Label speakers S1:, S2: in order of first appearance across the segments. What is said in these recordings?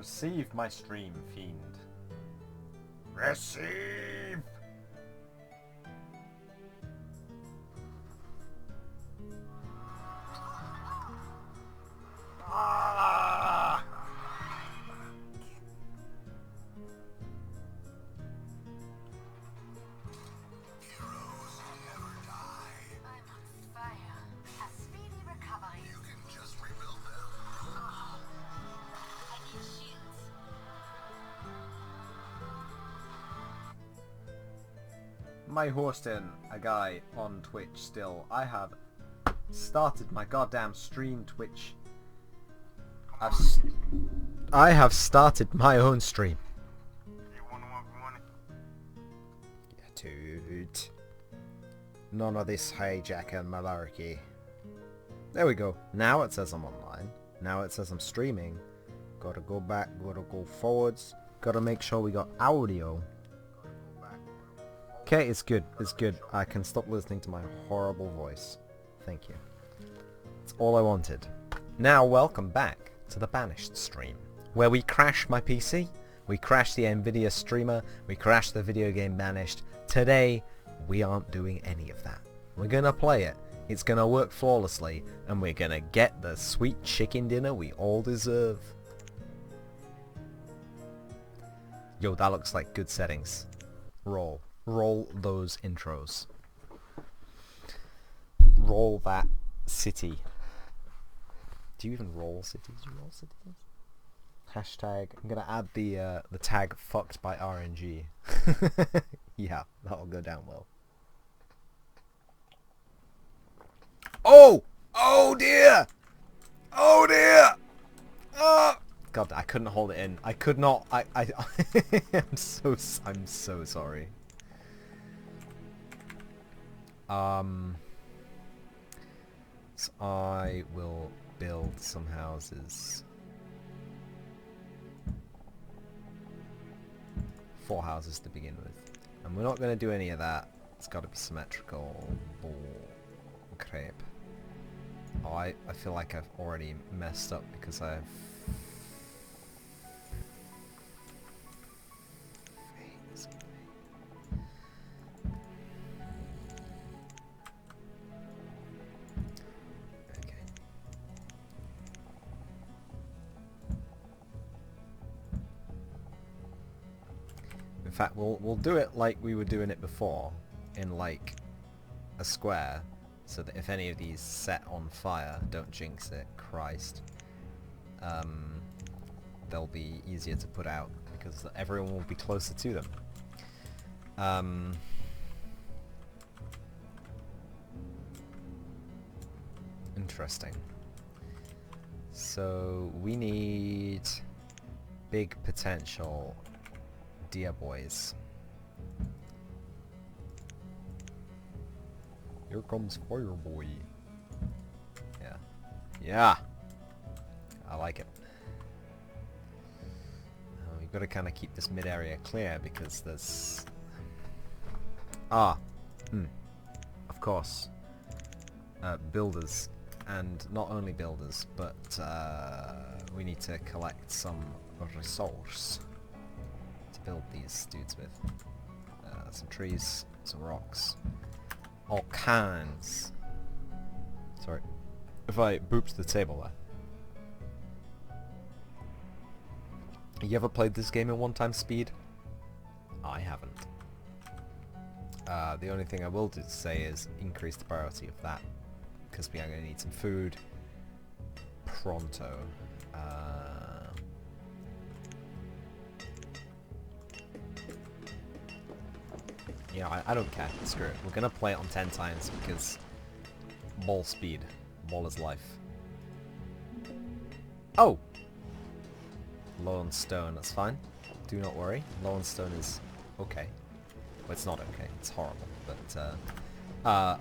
S1: Receive my stream, fiend. Receive! Ah!
S2: Heroes never die.
S3: I'm on fire. A speedy recovery.
S2: You can just rebuild them.
S3: I need shields.
S1: My hosting a guy on Twitch still. I have started my goddamn stream Twitch. I have started my own stream.
S2: You wanna want
S1: Yeah, dude. None of this hijacking malarkey. There we go. Now it says I'm online. Now it says I'm streaming. Gotta go back, gotta go forwards. Gotta make sure we got audio. Okay, it's good. It's good. I can stop listening to my horrible voice. Thank you. That's all I wanted. Now, welcome back to the Banished stream, where we crash my PC, we crash the Nvidia streamer, we crash the video game Banished. Today, we aren't doing any of that. We're gonna play it. It's gonna work flawlessly, and we're gonna get the sweet chicken dinner we all deserve. Yo, that looks like good settings. Roll. Roll those intros. Roll that city. Do you even roll cities? Do you roll cities? Hashtag. I'm gonna add the tag fucked by RNG. Yeah, that'll go down well. Oh! Oh dear! Oh dear! Oh! God, I couldn't hold it in. I could not. I'm so sorry. So I will build some houses. 4 houses to begin with. And we're not going to do any of that. It's got to be symmetrical. Bull crepe. Oh, I feel like I've already messed up because I've... In fact, we'll do it like we were doing it before, in like a square, so that if any of these set on fire, don't jinx it, Christ, they'll be easier to put out because everyone will be closer to them. Interesting. So we need big potential. Dear boys. Here comes Fire Boy. Yeah. Yeah! I like it. We've got to kind of keep this mid-area clear because there's... Of course. Builders. And not only builders, but we need to collect some resource build these dudes with. Some trees, some rocks, all kinds. Sorry, if I booped the table there. You ever played this game in 1x speed? I haven't. The only thing I will do to say is increase the priority of that, because we are going to need some food pronto. Yeah, I don't care. Screw it. We're gonna play it on 10 times because ball speed. Ball is life. Oh! Low on stone, that's fine. Do not worry. Low on stone is okay. Well, it's not okay. It's horrible. But,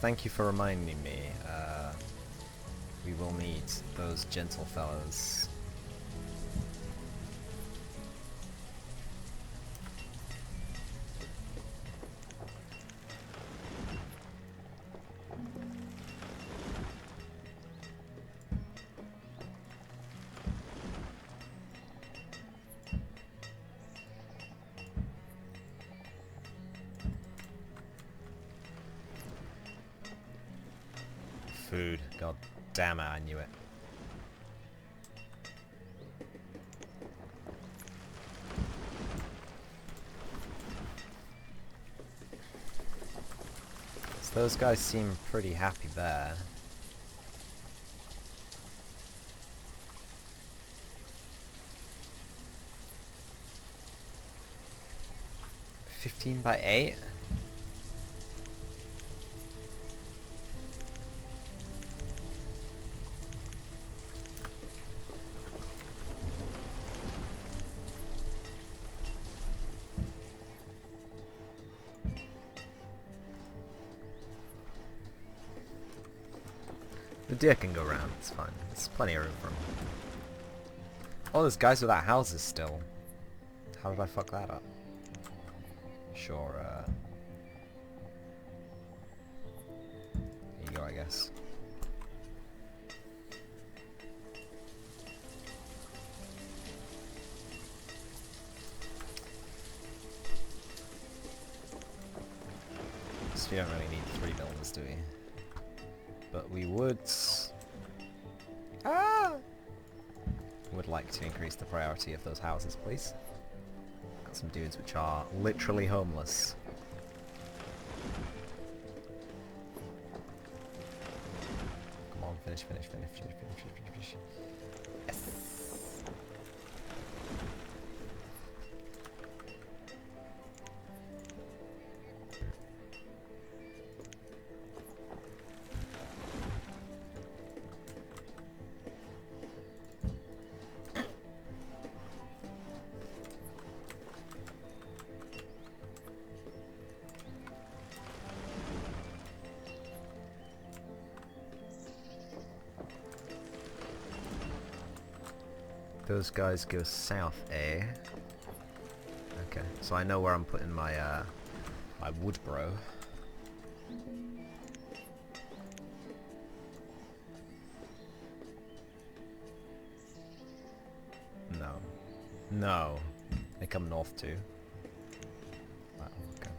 S1: thank you for reminding me. We will need those gentle fellas. Food. God damn it, I knew it. So those guys seem pretty happy there. $15 by 8? The deer can go round, it's fine. There's plenty of room for them. Oh, there's guys without houses still. How did I fuck that up? Sure, here you go, I guess. So we don't really need 3 buildings, do we? But we would like to increase the priority of those houses, please. Got some dudes which are literally homeless. Come on, finish. Yes. Those guys go south, eh? Okay, so I know where I'm putting my my wood bro. No. They come north too. Wow, okay.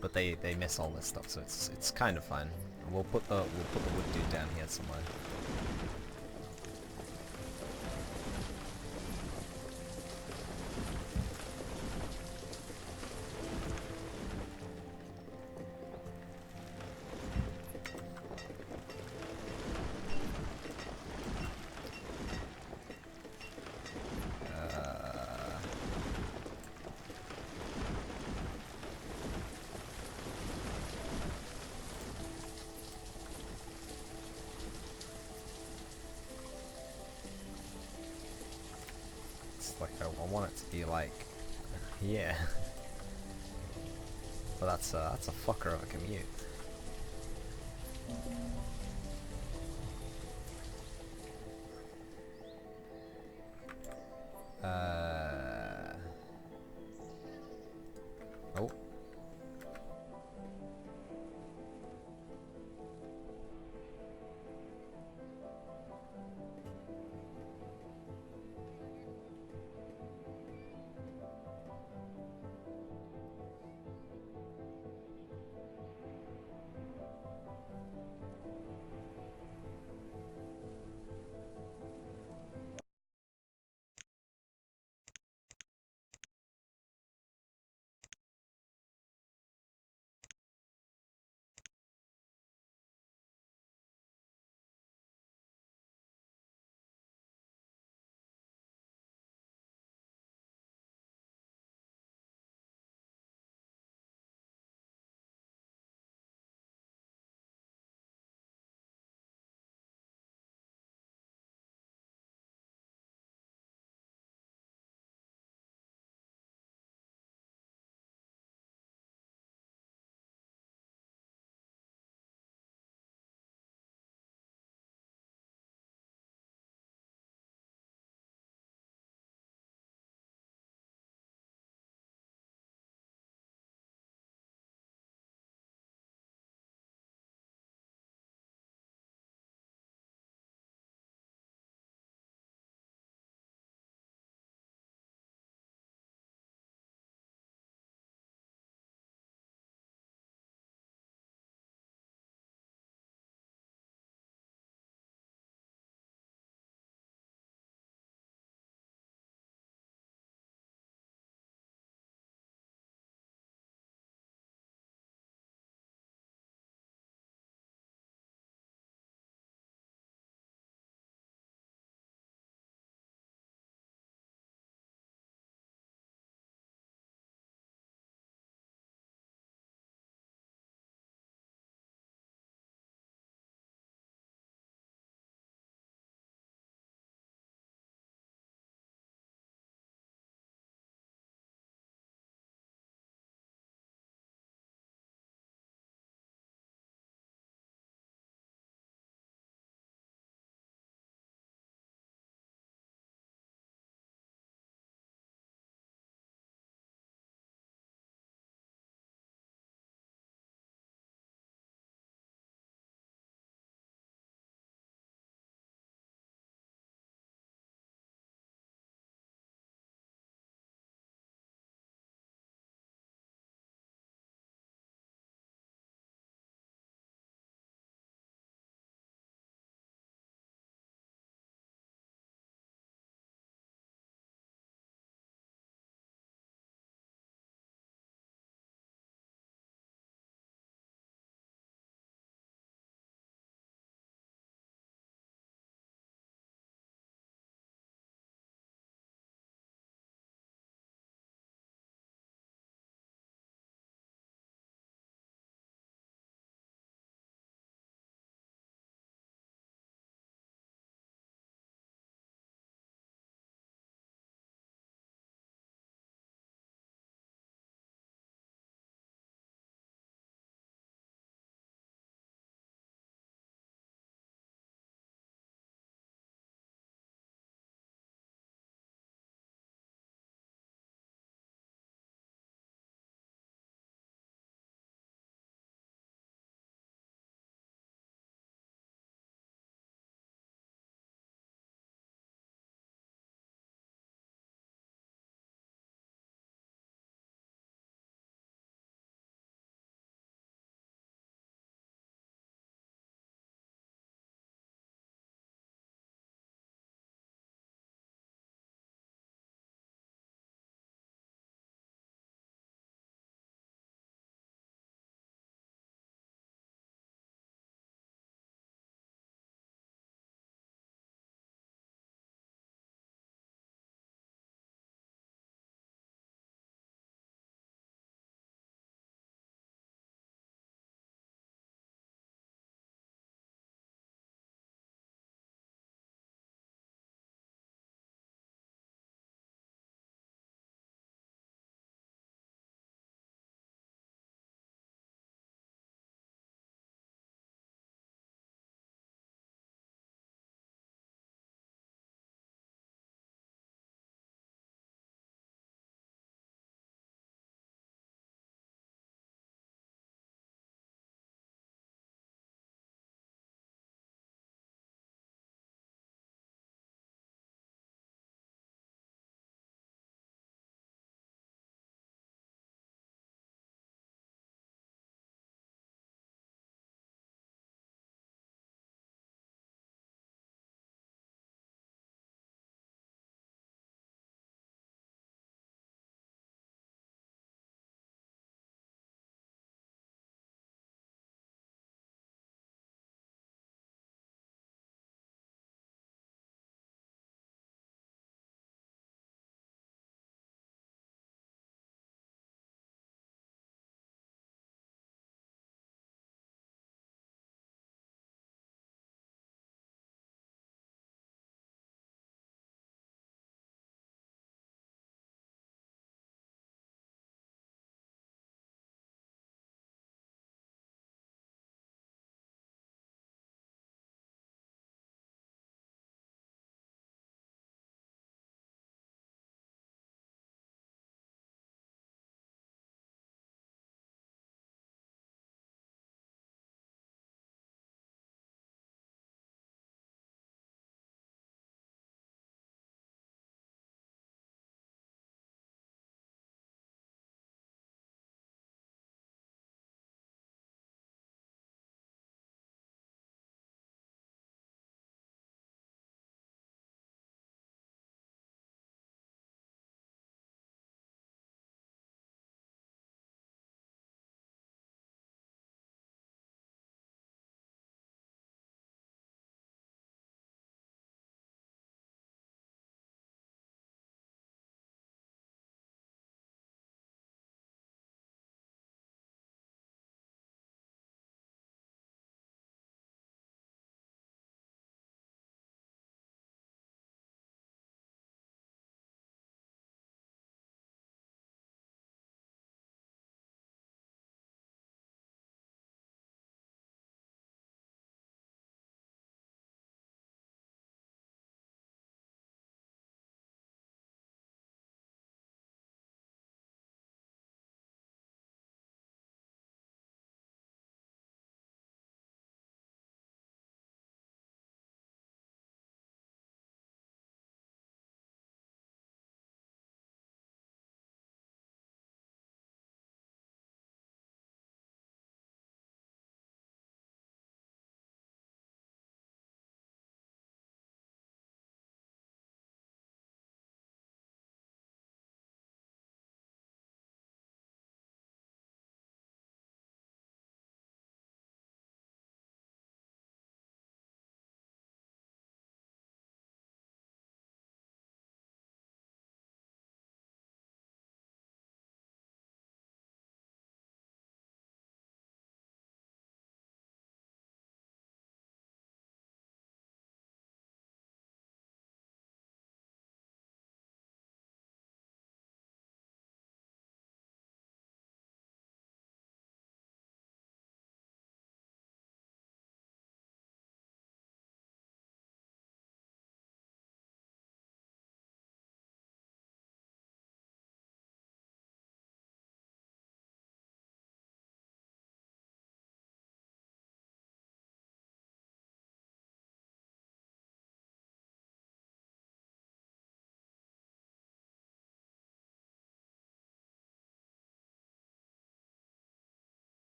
S1: But they miss all this stuff, so it's kind of fine. We'll put the wood dude down here somewhere. Like I want it to be like, yeah. But that's a fucker of a commute. Oh.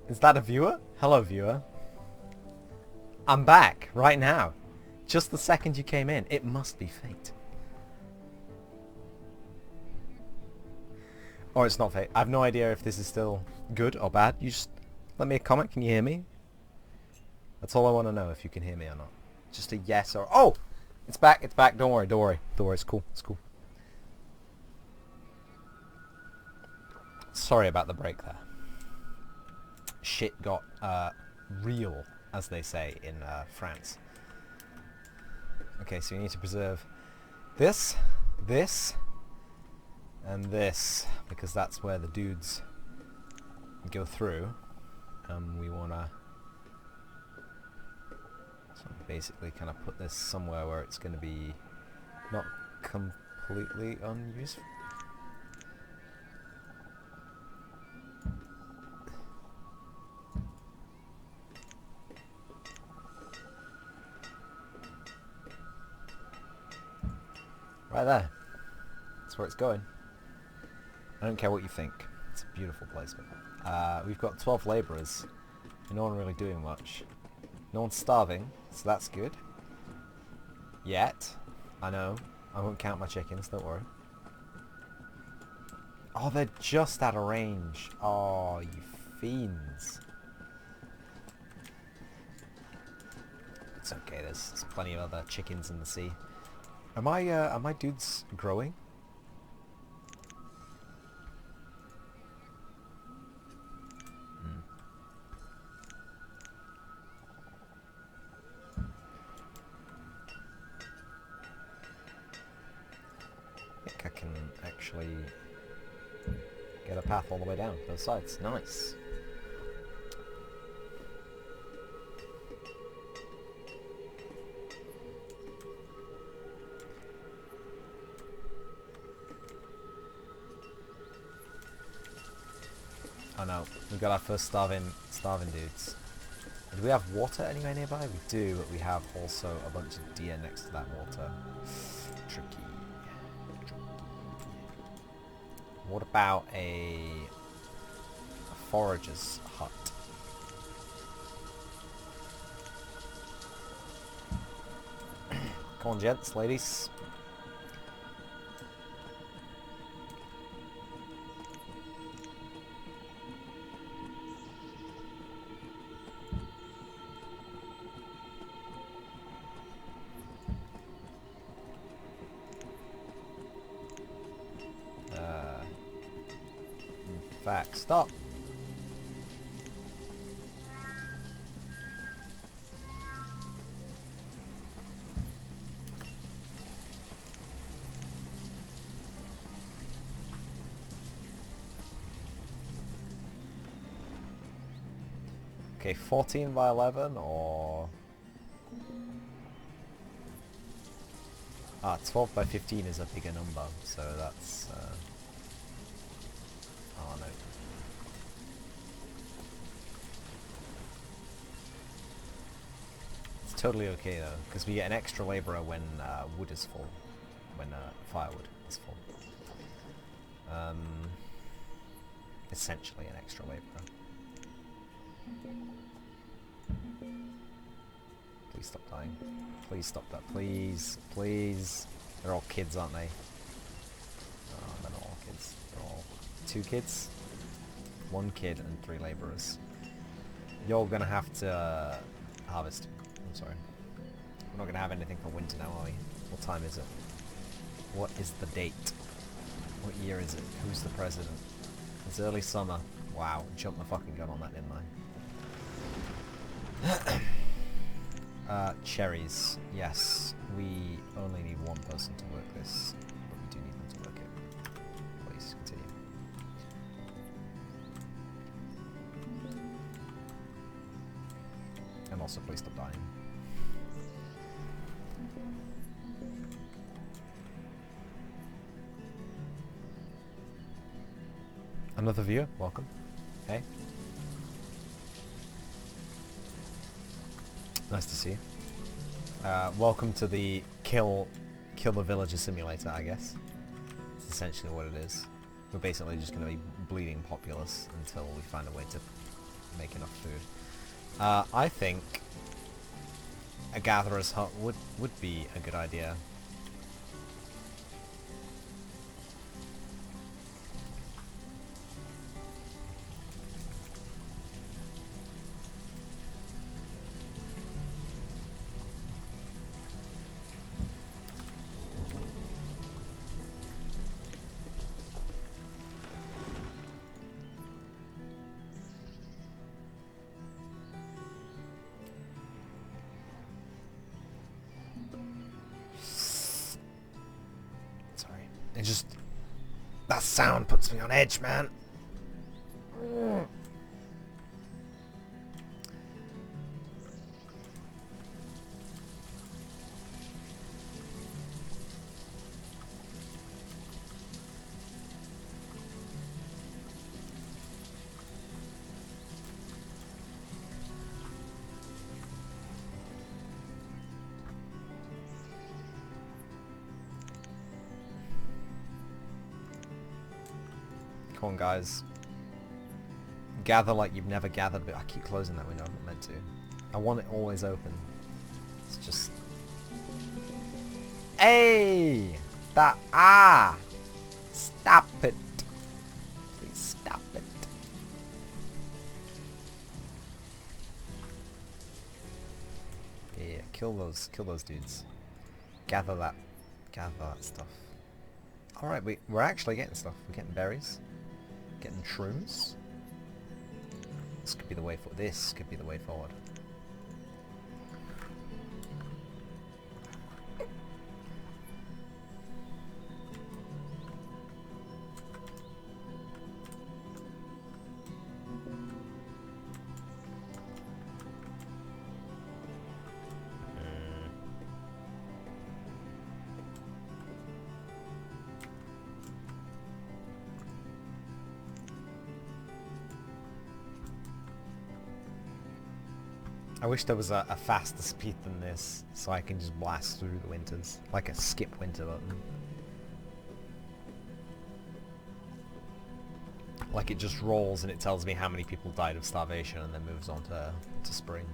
S1: Is that a viewer? Hello, viewer. I'm back right now. Just the second you came in. It must be fate. Or it's not fate. I have no idea if this is still good or bad. You just let me a comment. Can you hear me? That's all I want to know, if you can hear me or not. Just a yes or... Oh! It's back. It's back. Don't worry. Don't worry. Don't worry. It's cool. It's cool. Sorry about the break there. Shit got real, as they say in France. Okay, so you need to preserve this, this, and this, because that's where the dudes go through. We want to basically kind of put this somewhere where it's going to be not completely unuseful. Right there. That's where it's going. I don't care what you think. It's a beautiful placement. We've got 12 labourers. No one really doing much. No one's starving, so that's good. Yet. I know. I won't count my chickens, don't worry. Oh, they're just out of range. Oh, you fiends. It's okay, there's plenty of other chickens in the sea. Are my dudes growing? I think I can actually get a path all the way down both sides. Nice. Oh no, we've got our first starving dudes. Do we have water anywhere nearby? We do, but we have also a bunch of deer next to that water. Tricky. What about a forager's hut? Come on, gents, ladies. Fact, stop. Okay, 14 by 11 or... 12 by 15 is a bigger number, so that's... Oh no. It's totally okay though, because we get an extra labourer when wood is full. When firewood is full. Essentially an extra labourer. Please stop dying. Please stop that. Please. Please. They're all kids, aren't they? Oh, they're not all kids. They're all 2 kids? 1 kid and 3 labourers. You're gonna have to harvest. I'm sorry. We're not gonna have anything for winter now, are we? What time is it? What is the date? What year is it? Who's the president? It's early summer. Wow, jumped the fucking gun on that, didn't I? Cherries. Yes, we only need 1 person to work this, but we do need them to work it. Please, continue. And also, please stop dying. Another viewer, welcome. Hey. Nice to see you. Welcome to the kill the villager simulator, I guess. It's the essentially what it is. We're basically just going to be bleeding populace until we find a way to make enough food. I think a gatherer's hut would be a good idea. It just... that sound puts me on edge, man. Come on, guys. Gather like you've never gathered, but I keep closing that window. I'm not meant to. I want it always open. It's just... Hey! That... Ah! Stop it. Please stop it. Yeah, kill those dudes. Gather that stuff. Alright, we're actually getting stuff. We're getting berries. Getting shrooms. This could be the way forward. This could be the way forward. I wish there was a faster speed than this, so I can just blast through the winters, like a skip winter button. Like it just rolls and it tells me how many people died of starvation and then moves on to spring.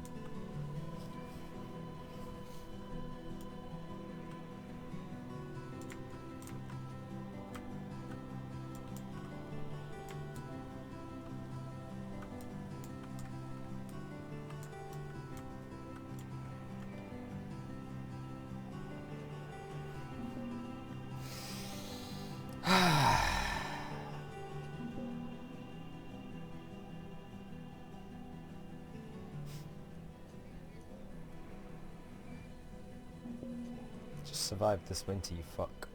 S1: Just survive this winter, you fuck.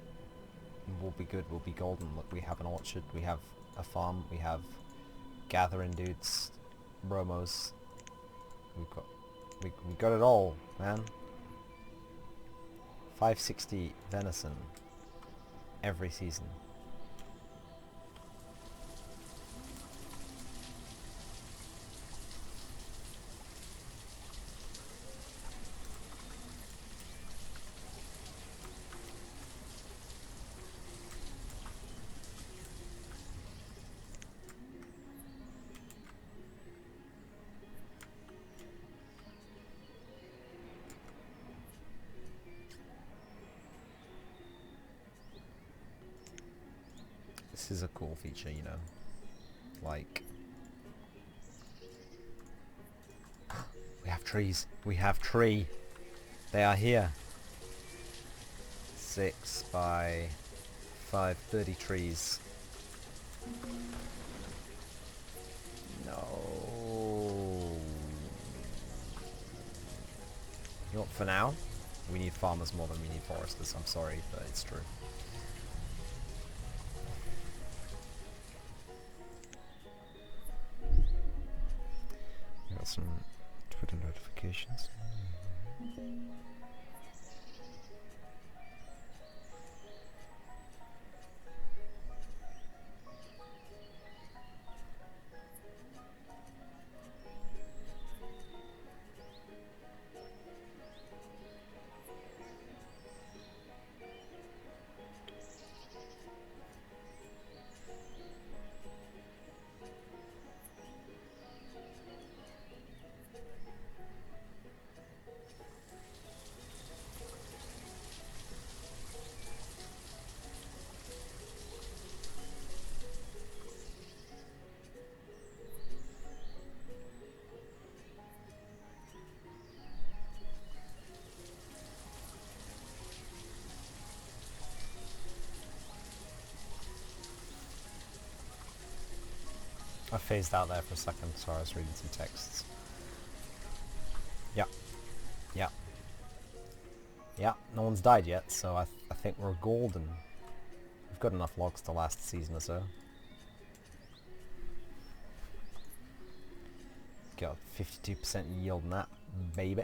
S1: And we'll be good, we'll be golden. Look, we have an orchard, we have a farm, we have gathering dudes, bromos. We got it all, man. 560 venison every season. This is a cool feature, you know. Like... we have trees. We have tree. They are here. 6 by 5, 30 trees. No. You know what, for now, we need farmers more than we need foresters. I'm sorry, but it's true. Got some Twitter notifications. I phased out there for a second, sorry, I was reading some texts. Yeah. Yeah. Yeah, no one's died yet, so I think we're golden. We've got enough logs to last a season or so. Got 52% yield in that, baby.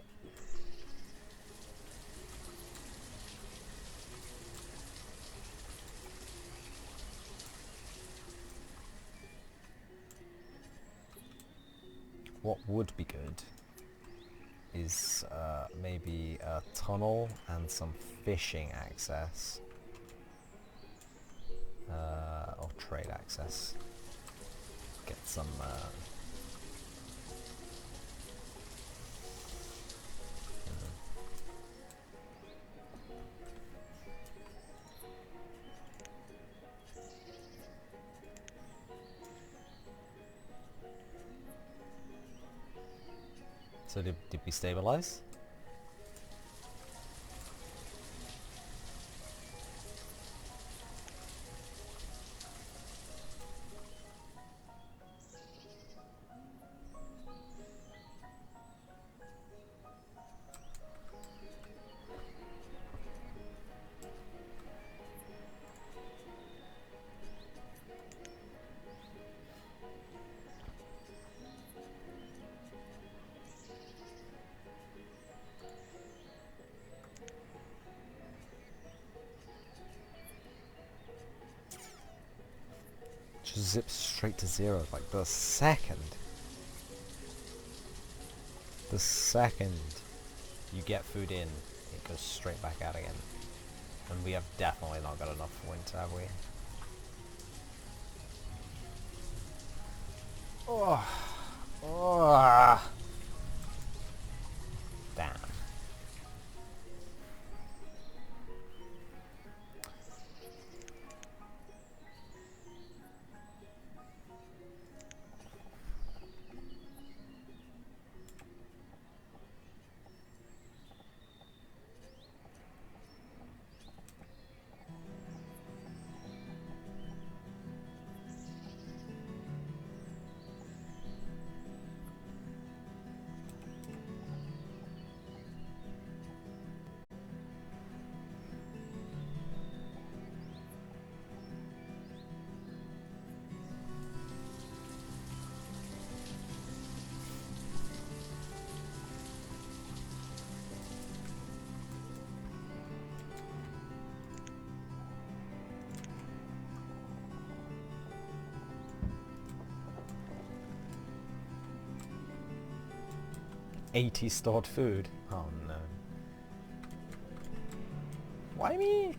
S1: What would be good is maybe a tunnel and some fishing access. Or trade access. Get some... So did we stabilize? Just zips straight to zero, like the second you get food in, it goes straight back out again. And we have definitely not got enough for winter, have we? Oh, oh. Damn. $80 stored food. Oh no. Why me?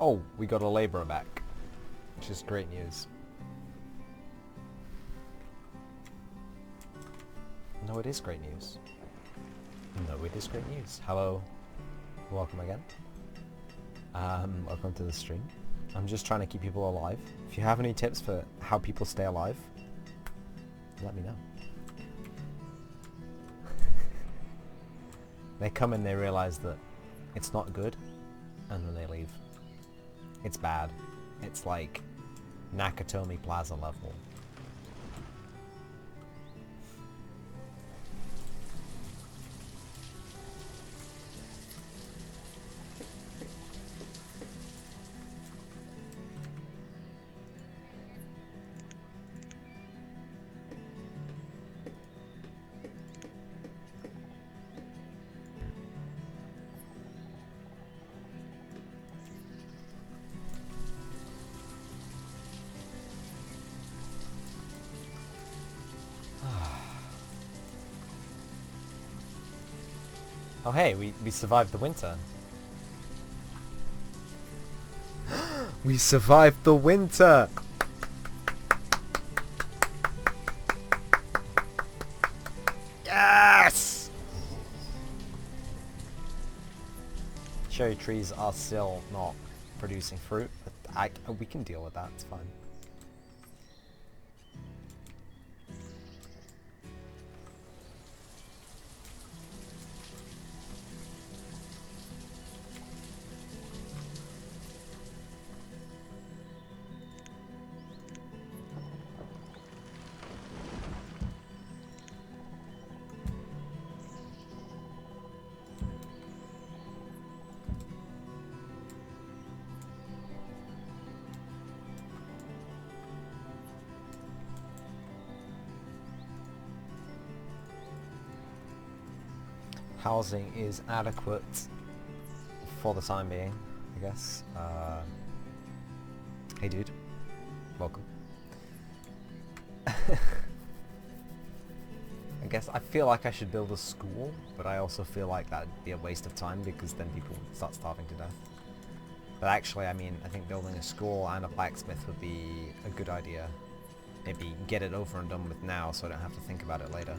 S1: Oh, we got a labourer back, which is great news. No, it is great news. No, it is great news. Hello. Welcome again. Welcome to the stream. I'm just trying to keep people alive. If you have any tips for how people stay alive, let me know. They come in, they realise that it's not good, and then they leave. It's bad. It's like Nakatomi Plaza level. Oh hey, we survived the winter. We survived the winter! Yes! Cherry trees are still not producing fruit. But we can deal with that, it's fine. Housing is adequate for the time being, I guess. Hey dude, welcome. I guess I feel like I should build a school, but I also feel like that'd be a waste of time because then people would start starving to death. But actually, I mean, I think building a school and a blacksmith would be a good idea. Maybe get it over and done with now so I don't have to think about it later.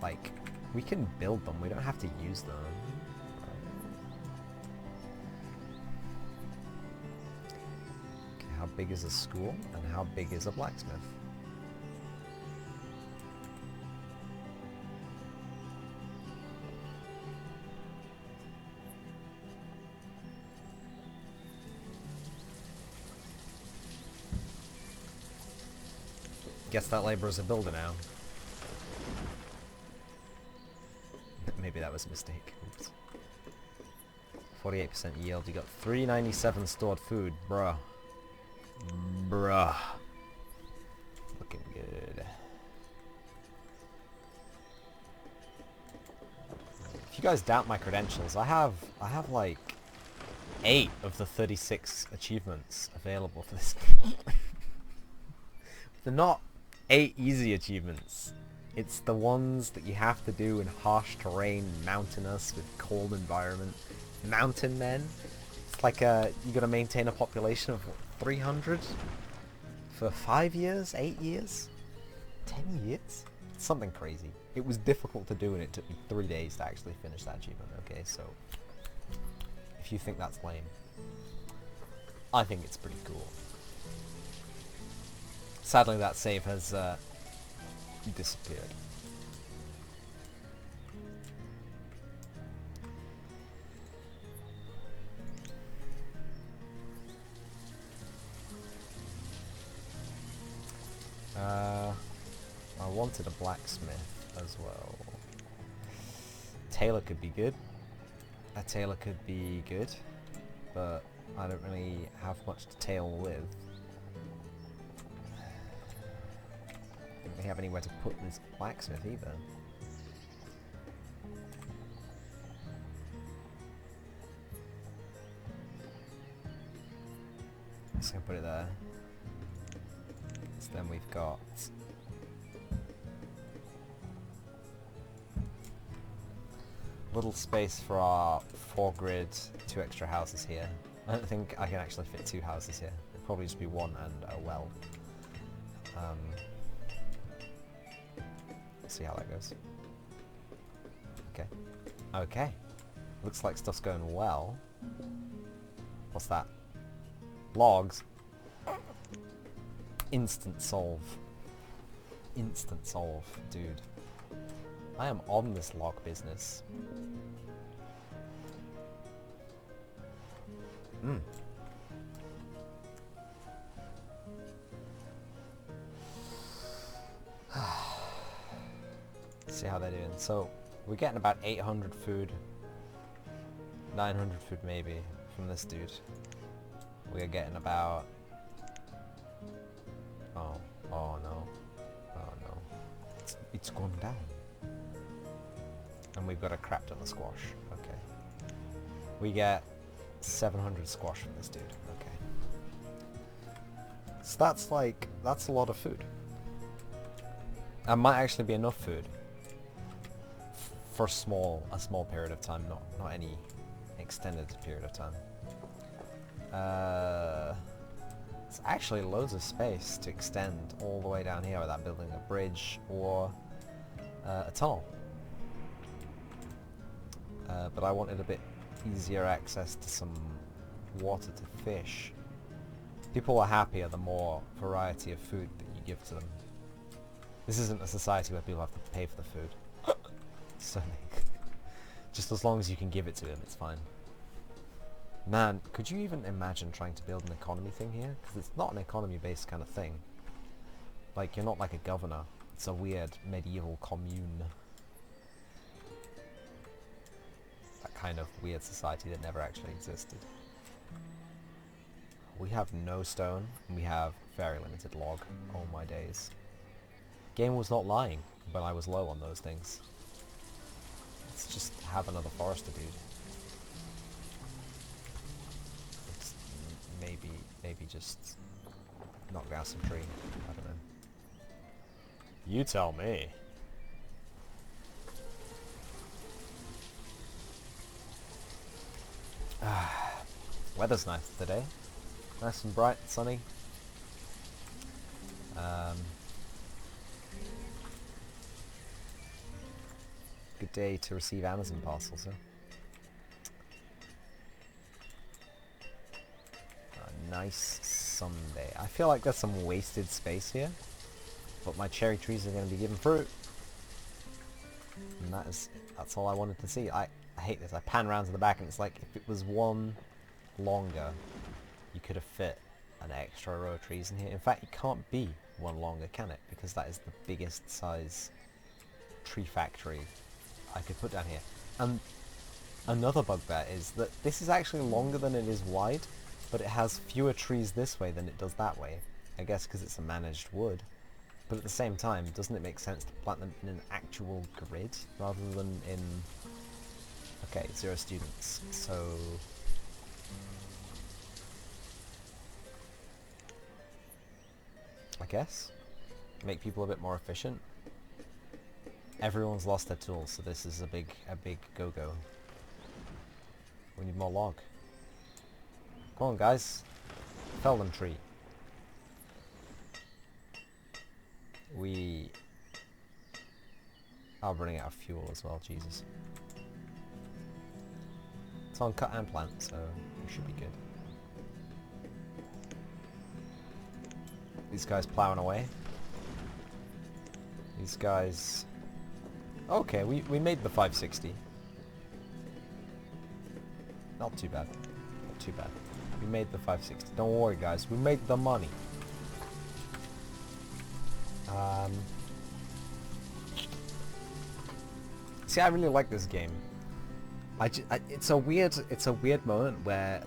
S1: Like, we can build them, we don't have to use them. Okay, how big is a school and how big is a blacksmith? Guess that laborer's a builder now. Maybe that was a mistake. Oops. 48% yield. You got 397 stored food. Bruh. Bruh. Looking good. If you guys doubt my credentials, I have like 8 of the 36 achievements available for this. They're not 8 easy achievements. It's the ones that you have to do in harsh terrain, mountainous, with cold environment. Mountain men. It's like you gotta maintain a population of what, 300 for 5 years, 8 years, 10 years. It's something crazy. It was difficult to do, and it took me 3 days to actually finish that achievement. Okay, so if you think that's lame, I think it's pretty cool. Sadly, that save has disappeared. I wanted a blacksmith as well. Tailor could be good. A tailor could be good, but I don't really have much to tail with. Don't really have anywhere to put this blacksmith either. So I'm gonna put it there. So then we've got little space for our 4 grid, 2 extra houses here. I don't think I can actually fit 2 houses here. It'll probably just be 1 and a well. See how that goes. Okay. Okay. Looks like stuff's going well. What's that? Logs. Instant solve. Instant solve, dude. I am on this log business. See how they're doing. So we're getting about 800 food, 900 food maybe from this dude. We're getting about oh no, it's gone down, and we've got a crap ton of squash. Okay, we get 700 squash from this dude. Okay, so that's a lot of food. That might actually be enough food for a small period of time, not any extended period of time. It's actually loads of space to extend all the way down here without building a bridge or a tunnel. But I wanted a bit easier access to some water to fish. People are happier the more variety of food that you give to them. This isn't a society where people have to pay for the food. So, just as long as you can give it to them, it's fine. Man, could you even imagine trying to build an economy thing here? Because it's not an economy-based kind of thing. Like, you're not like a governor. It's a weird medieval commune. That kind of weird society that never actually existed. We have no stone, and we have very limited log. Oh my days. Game was not lying when I was low on those things. Let's just have another forester dude. Let's maybe just knock down some tree. I don't know. You tell me. Weather's nice today. Nice and bright, sunny. Good day to receive Amazon parcels, huh? A nice Sunday. I feel like there's some wasted space here, but my cherry trees are going to be giving fruit. And that's all I wanted to see. I hate this. I pan around to the back and it's like if it was one longer, you could have fit an extra row of trees in here. In fact, it can't be one longer, can it? Because that is the biggest size tree factory I could put down here. And another bugbear is that this is actually longer than it is wide, but it has fewer trees this way than it does that way. I guess because it's a managed wood. But at the same time, doesn't it make sense to plant them in an actual grid rather than in... Okay, 0 students, so... I guess? Make people a bit more efficient. Everyone's lost their tools, so this is a big go-go. We need more log. Come on, guys. Fell them tree. We are running out of fuel as well, Jesus. It's on cut and plant, so we should be good. These guys plowing away. These guys... Okay, we made the 560. Not too bad. Not too bad. We made the 560. Don't worry, guys. We made the money. See, I really like this game. It's a weird moment where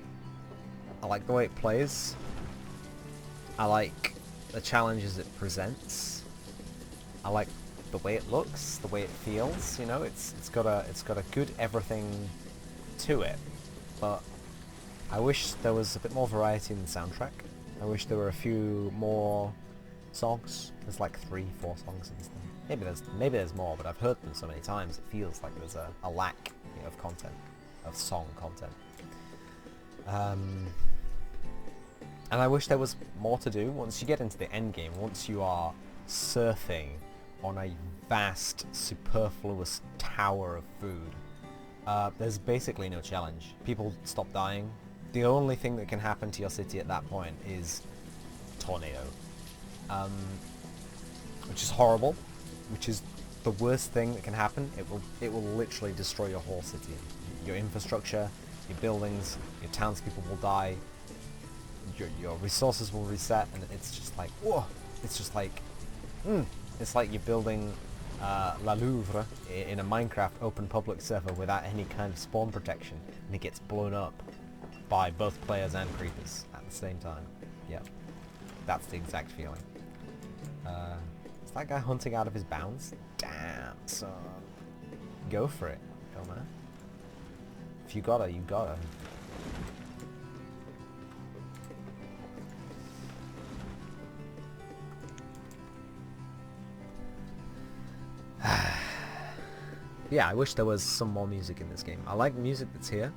S1: I like the way it plays. I like the challenges it presents. I like the way it looks, the way it feels. You know, it's got a good everything to it. But I wish there was a bit more variety in the soundtrack. I wish there were a few more songs. There's like 3-4 songs in this thing. Maybe there's more, but I've heard them so many times it feels like there's a lack, you know, of content, of song content. And I wish there was more to do once you get into the end game. Once you are surfing on a vast, superfluous tower of food, there's basically no challenge. People stop dying. The only thing that can happen to your city at that point is tornado. Which is horrible, which is the worst thing that can happen. It will literally destroy your whole city. Your infrastructure, your buildings, your townspeople will die, your resources will reset, and it's just like, whoa, it's just like, it's like you're building La Louvre in a Minecraft open public server without any kind of spawn protection, and it gets blown up by both players and creepers at the same time. Yep, that's the exact feeling. Is that guy hunting out of his bounds? Damn, son. Go for it. Go, man. If you gotta, you gotta. Yeah, I wish there was some more music in this game. I like the music that's here,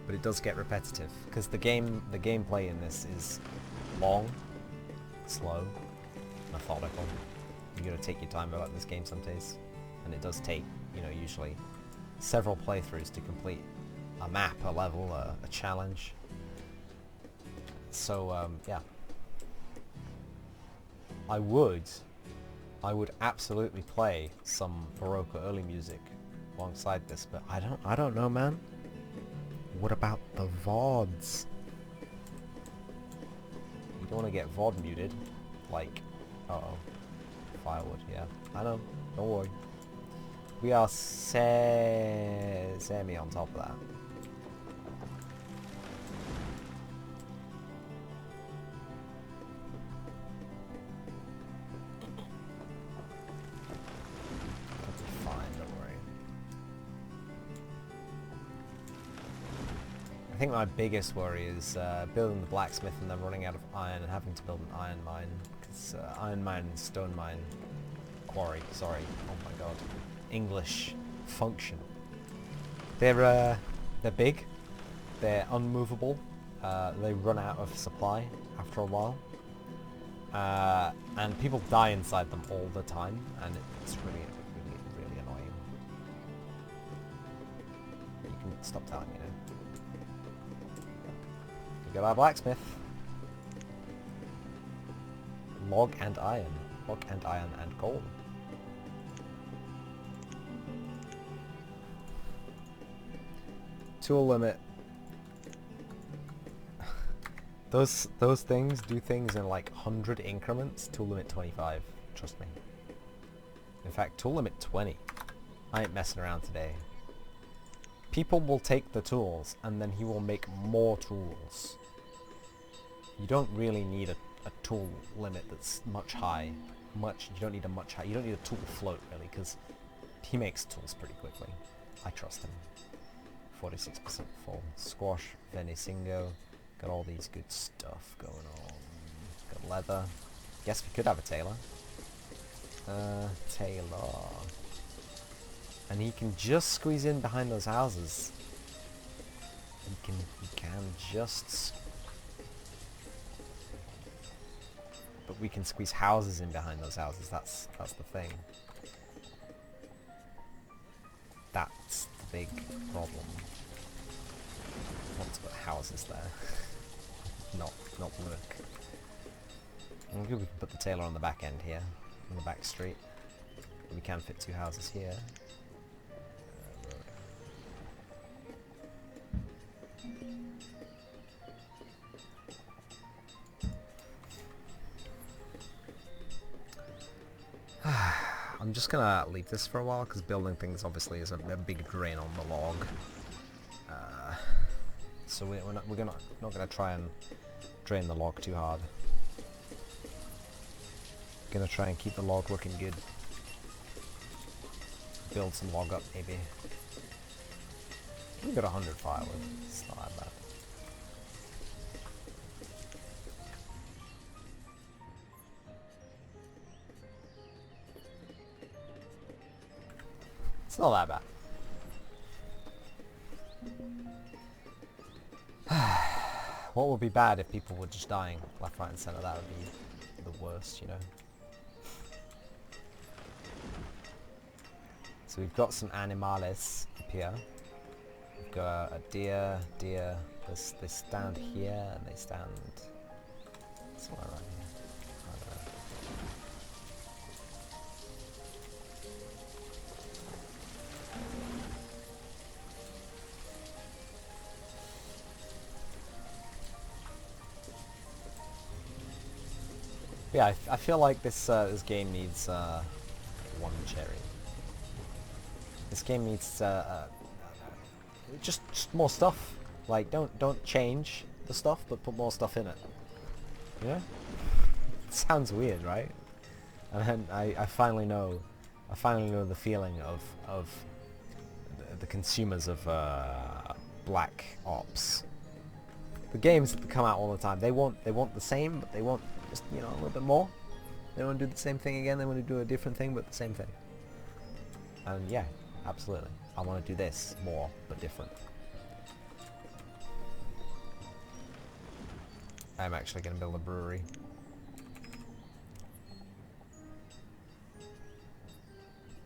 S1: but it does get repetitive because the gameplay in this is long, slow, methodical. You gotta take your time about this game some days, and it does take, you know, usually several playthroughs to complete a map, a level, a challenge. So yeah, I would absolutely play some Baroque early music alongside this, but I don't know, man. What about the VODs? You don't want to get VOD muted, like, uh-oh, firewood, yeah, I know, don't worry. We are semi on top of that. That'll be fine, don't worry. I think my biggest worry is building the blacksmith and then running out of iron and having to build an iron mine. Because iron mine and stone mine, quarry, sorry, oh my god. English function. They're big, they're unmovable, they run out of supply after a while, and people die inside them all the time, and it's really annoying. You can stop telling me now. You got our blacksmith. Log and iron and gold. Tool limit. Those things do things in like 100 increments. Tool limit 25. Trust me. In fact, tool limit 20. I ain't messing around today. People will take the tools and then he will make more tools. You don't really need a tool limit that's much high. You don't need a much high. You don't need a tool float really, because he makes tools pretty quickly. I trust him. 46% full. Squash, Venisingo. Got all these good stuff going on. Got leather. Guess we could have a tailor. Tailor. And he can just squeeze in behind those houses. He can just... But we can squeeze houses in behind those houses. That's the thing. That's the big problem. Want to put houses there. not work. Maybe we can put the tailor on the back end here, on the back street. We can fit two houses here. I'm just gonna leave this for a while because building things obviously is a big drain on the log. So we're not gonna try and drain the log too hard. Gonna try and keep the log looking good. Build some log up maybe. We've got 100 firewood. It's not that bad. It's not that bad. What would be bad if people were just dying left, right and centre? That would be the worst, you know. So we've got some animales up here. We've got a deer. They stand here and they stand somewhere around here. I don't know. Yeah, I feel like this game needs one cherry. This game needs just more stuff. Like don't change the stuff, but put more stuff in it. You know? It sounds weird, right? And then I finally know the feeling of the consumers of Black Ops. The games that come out all the time, they want the same, but they want just, you know, a little bit more. They want to do the same thing again, they want to do a different thing, but the same thing. And yeah, absolutely. I want to do this more, but different. I'm actually going to build a brewery.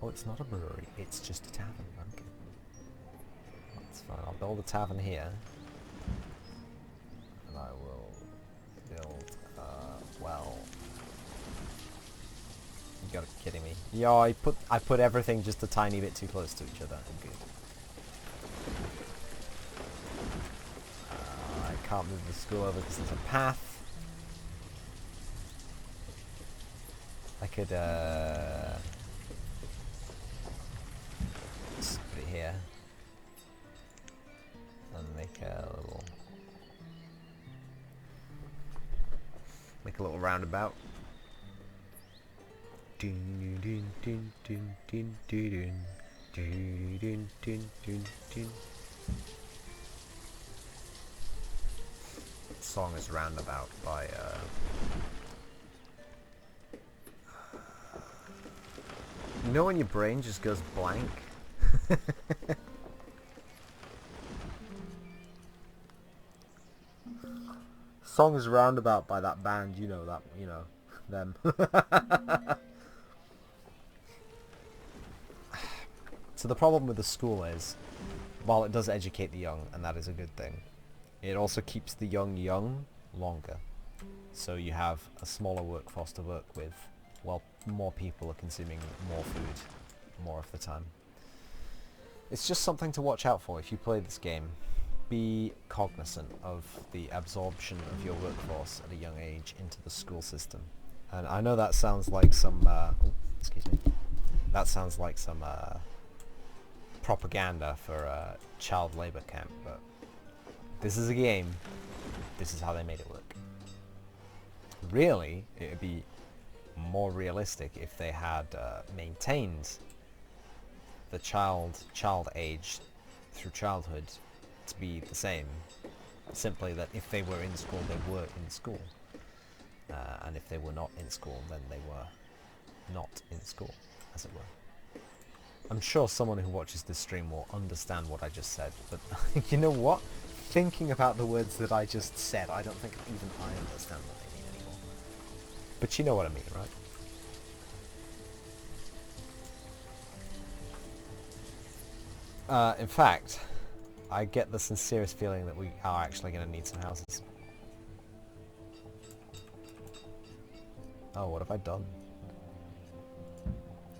S1: Oh, it's not a brewery, it's just a tavern. Okay. That's fine, I'll build a tavern here. And I will You gotta be kidding me. Yo, I put everything just a tiny bit too close to each other. Good. I can't move the school over because there's a path. I could just put it here and make a little roundabout. Dun dun dun dun dun dun dun dun dun dun dun. The song is Roundabout by you know when your brain just goes blank? Song is Roundabout by that band, you know that, you know, them. So the problem with the school is, while it does educate the young, and that is a good thing, it also keeps the young longer. So you have a smaller workforce to work with, while more people are consuming more food more of the time. It's just something to watch out for if you play this game. Be cognizant of the absorption of your workforce at a young age into the school system. And I know that sounds like some, excuse me, that sounds like some propaganda for a child labor camp, but this is a game. This is how they made it work. Really, it would be more realistic if they had maintained the child age through childhood to be the same. Simply that if they were in school, they were in school. And if they were not in school, then they were not in school, as it were. I'm sure someone who watches this stream will understand what I just said, but you know what? Thinking about the words that I just said, I don't think even I understand what they mean anymore. But you know what I mean, right? In fact, I get the sincerest feeling that we are actually going to need some houses. Oh, what have I done?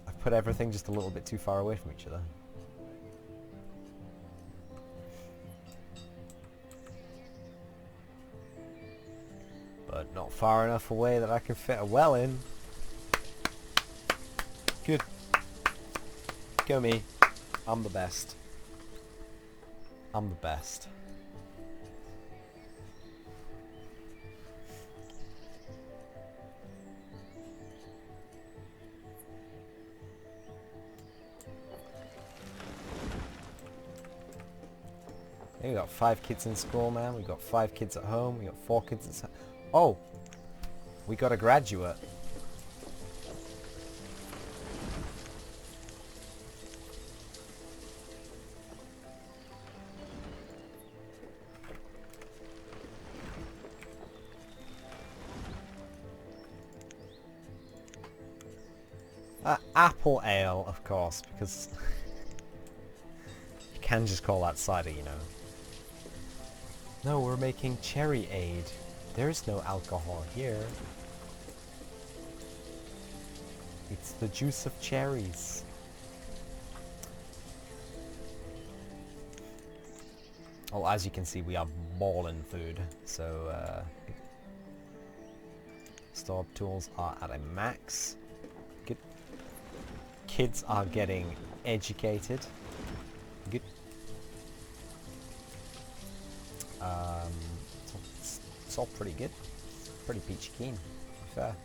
S1: I've put everything just a little bit too far away from each other. But not far enough away that I can fit a well in. Good. Go me. I'm the best. I'm the best. We got 5 kids in school, man. We got 5 kids at home. We got 4 kids at... Oh! We got a graduate. Apple ale, of course, because you can just call that cider, you know. No, we're making cherry aid. There's no alcohol here. It's the juice of cherries. Well, as you can see, we are balling food, so store tools are at a max. Good. Kids are getting educated. Good. It's all pretty good. Pretty peachy keen, to be fair.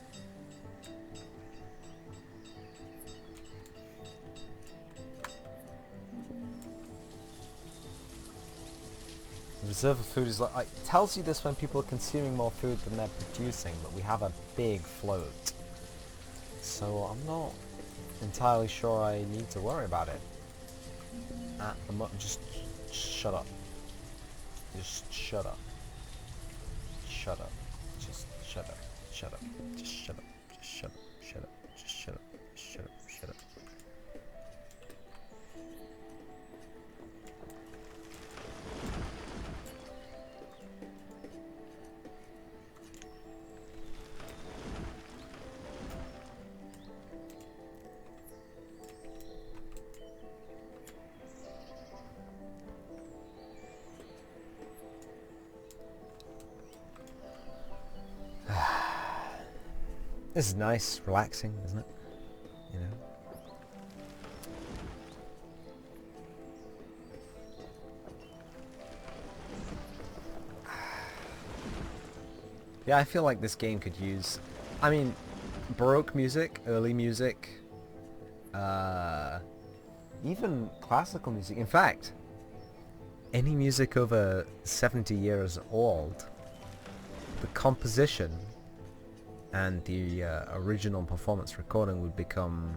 S1: The reserve of food is like, it tells you this when people are consuming more food than they're producing, but we have a big float. So I'm not entirely sure I need to worry about it. At the moment, just shut up. Just shut up. Shut up. Just shut up. Shut up. Just shut up. Just shut up. Shut up. Just shut up. Shut up. Shut up. This is nice, relaxing, isn't it? You know? Yeah, I feel like this game could use... I mean, Baroque music, early music, even classical music. In fact, any music over 70 years old, the composition and the original performance recording would become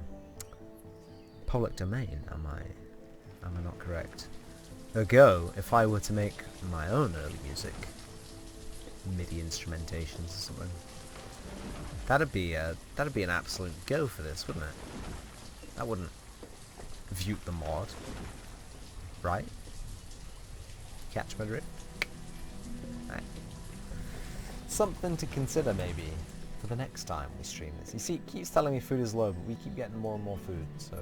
S1: public domain. Am I not correct? Ergo, if I were to make my own early music, MIDI instrumentations or something, that'd be an absolute go for this, wouldn't it? That wouldn't view the mod, right? Catch my drift? Right. Something to consider maybe for the next time we stream this. You see, it keeps telling me food is low, but we keep getting more and more food, so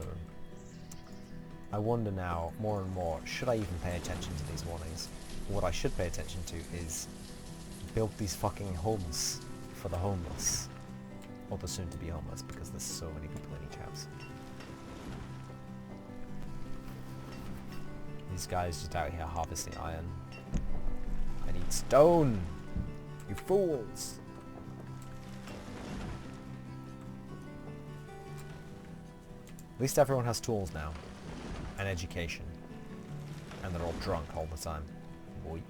S1: I wonder now more and more, should I even pay attention to these warnings? What I should pay attention to is build these fucking homes for the homeless. Or the soon to be homeless, because there's so many people in each house. These guys just out here harvesting iron. I need stone! You fools! At least everyone has tools now. And education. And they're all drunk all the time. Boy.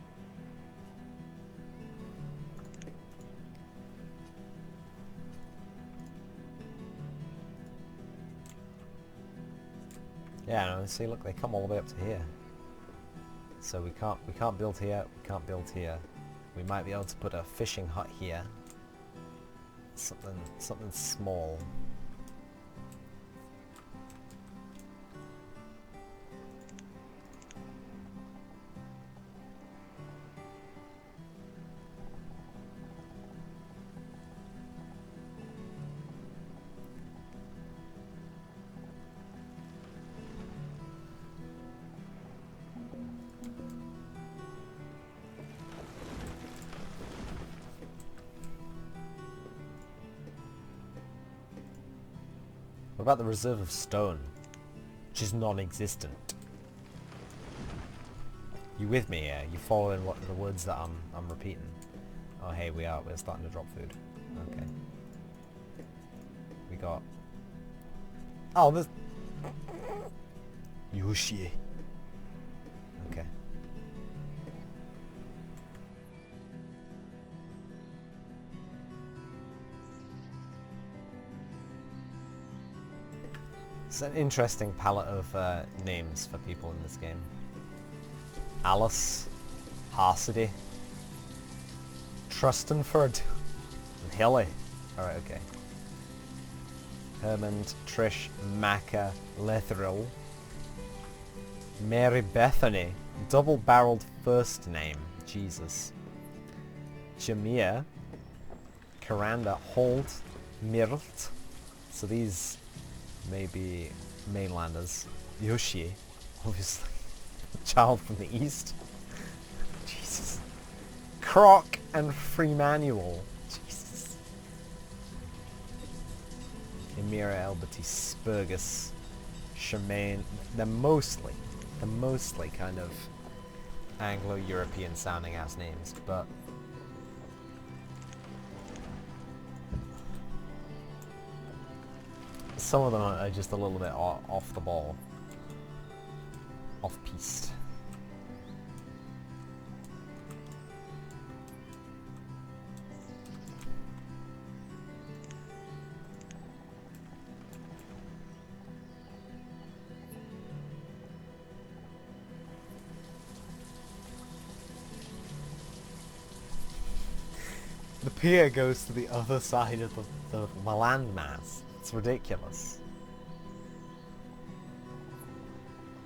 S1: Yeah, no, see, look, they come all the way up to here. So we can't build here, we can't build here. We might be able to put a fishing hut here. Something small. What about the reserve of stone, which is non-existent? You with me here? You following what the words that I'm repeating? Oh hey, we're starting to drop food. Okay. We got... Oh, there's... Yoshi. Okay. It's an interesting palette of names for people in this game. Alice, Harsidy, Trustenford, and Hilly. Alright, okay. Hermond, Trish, Macca, Lethril, Mary Bethany, double-barreled first name, Jesus. Jamia, Karanda, Holt, Mirt. So these may be mainlanders. Yoshi, obviously. Child from the east. Jesus. Croc and Freemanuel. Jesus. Emira Elberty Spurgus. Shemaine. They're mostly kind of Anglo-European sounding ass names, but some of them are just a little bit off the ball. Off-piste. The pier goes to the other side of the landmass. It's ridiculous.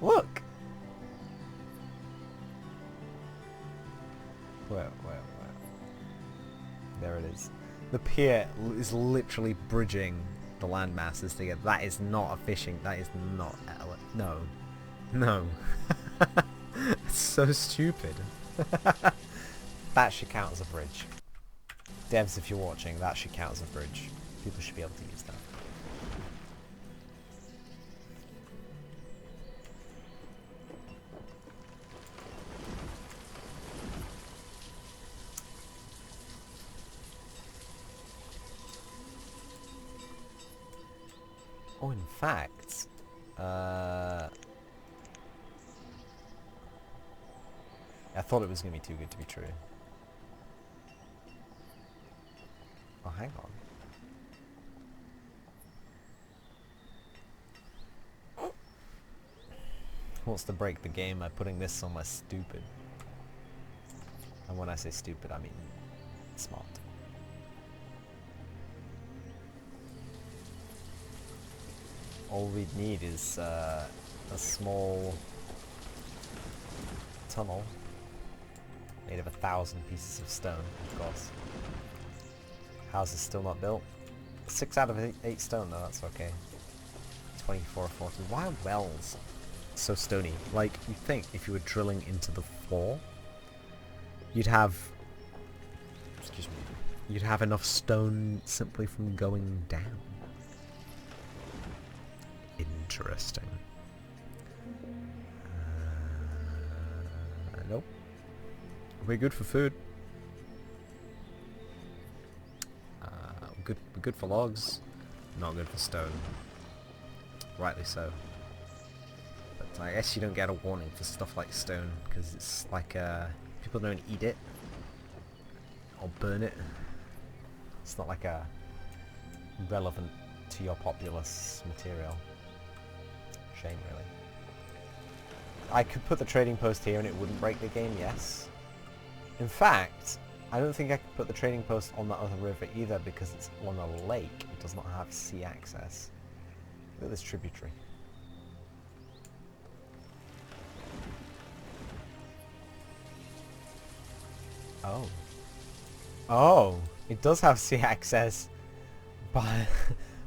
S1: Look! Where? There it is. The pier is literally bridging the land masses together. That is not a fishing. That is not... No. No. It's so stupid. That should count as a bridge. Devs, if you're watching, that should count as a bridge. People should be able to use that. Oh, in fact, I thought it was going to be too good to be true. Oh, hang on. Wants to break the game by putting this somewhere stupid. And when I say stupid, I mean smart. All we'd need is a small tunnel made of 1,000 pieces of stone, of course. House is still not built. 6 out of 8 stone though, that's okay. 24 or 40. Why are wells so stony? Like, you'd think if you were drilling into the floor, you'd have... excuse me. You'd have enough stone simply from going down. Interesting. Nope. We're good for food. We're good for logs. Not good for stone. Rightly so. But I guess you don't get a warning for stuff like stone, because it's like people don't eat it or burn it. It's not like a relevant to your populace material. Shame, really. I could put the trading post here and it wouldn't break the game, yes. In fact, I don't think I could put the trading post on that other river either, because it's on a lake. It does not have sea access. Look at this tributary. Oh. Oh! It does have sea access by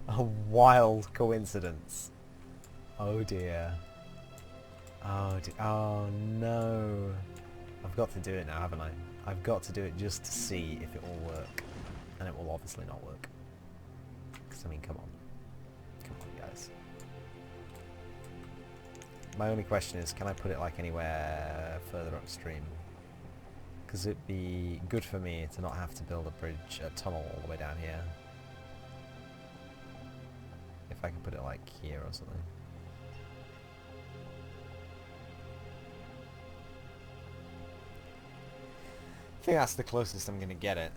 S1: a wild coincidence. Oh dear. Oh dear. Oh no. I've got to do it now, haven't I? I've got to do it just to see if it will work. And it will obviously not work. Because, I mean, come on. Come on, guys. My only question is, can I put it, like, anywhere further upstream? Because it'd be good for me to not have to build a bridge, a tunnel all the way down here. If I can put it, like, here or something. I think that's the closest I'm going to get it.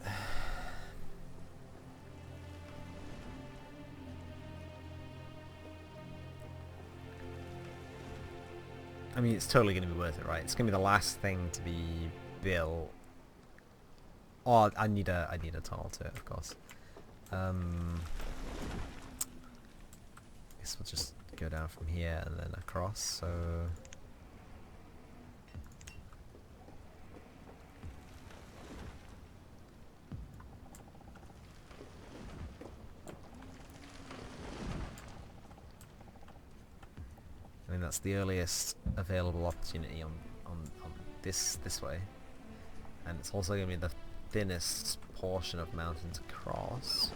S1: I mean, it's totally going to be worth it, right? It's going to be the last thing to be built. Oh, I need a tunnel to it, of course. I guess we'll just go down from here and then across, so... I mean, that's the earliest available opportunity on this way, and it's also going to be the thinnest portion of mountain to cross.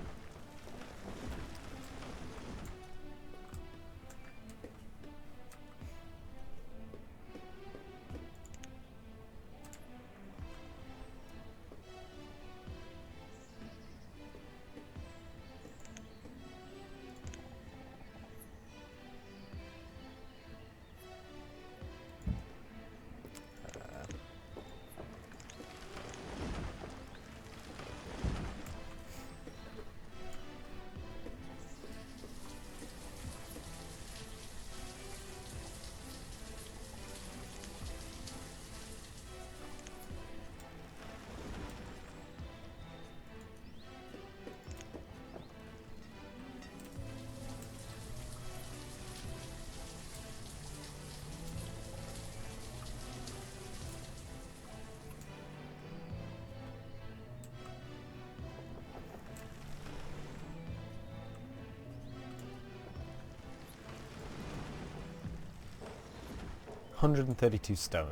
S1: $132 stone.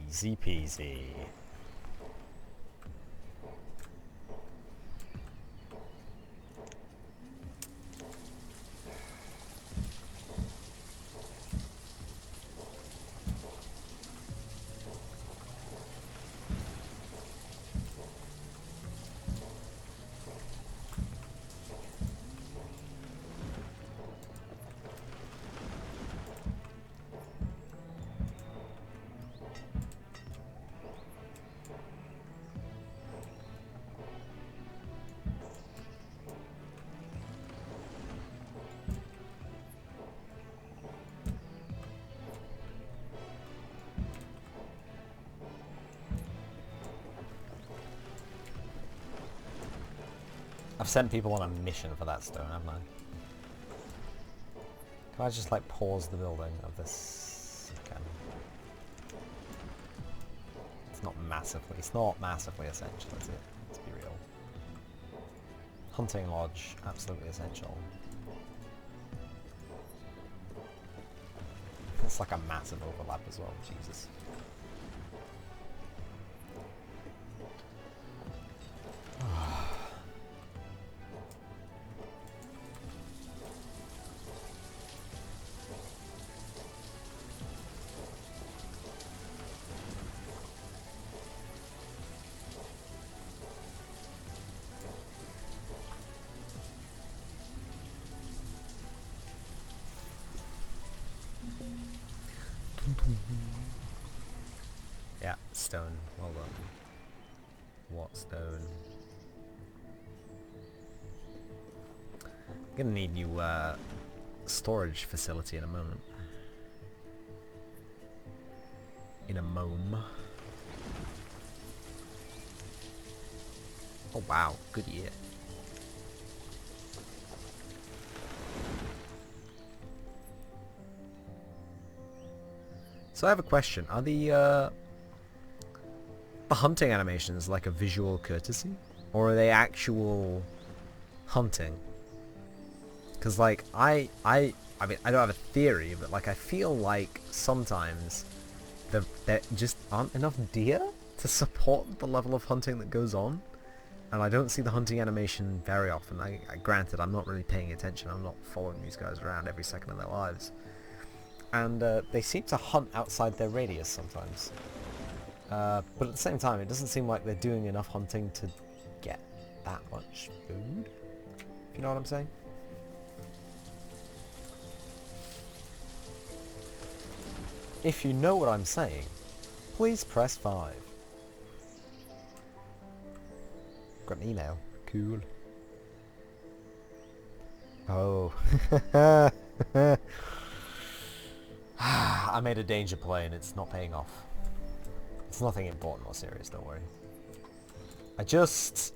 S1: Easy peasy. I've sent people on a mission for that stone, haven't I? Can I just like pause the building of this? Okay. It's not massively essential, is it? Let's be real. Hunting lodge, absolutely essential. It's like a massive overlap as well, Jesus. Yeah, stone. Well done. What stone? I'm gonna need new storage facility in a moment. In a mome. Oh wow, good year. So I have a question. Are the hunting animations like a visual courtesy? Or are they actual hunting? Because like, I mean, I don't have a theory, but like I feel like sometimes there just aren't enough deer to support the level of hunting that goes on. And I don't see the hunting animation very often. Granted, I'm not really paying attention. I'm not following these guys around every second of their lives. And they seem to hunt outside their radius sometimes. But at the same time, it doesn't seem like they're doing enough hunting to get that much food. If you know what I'm saying? If you know what I'm saying, please press 5. Got an email. Cool. Oh. I made a danger play and it's not paying off. It's nothing important or serious, don't worry. I just...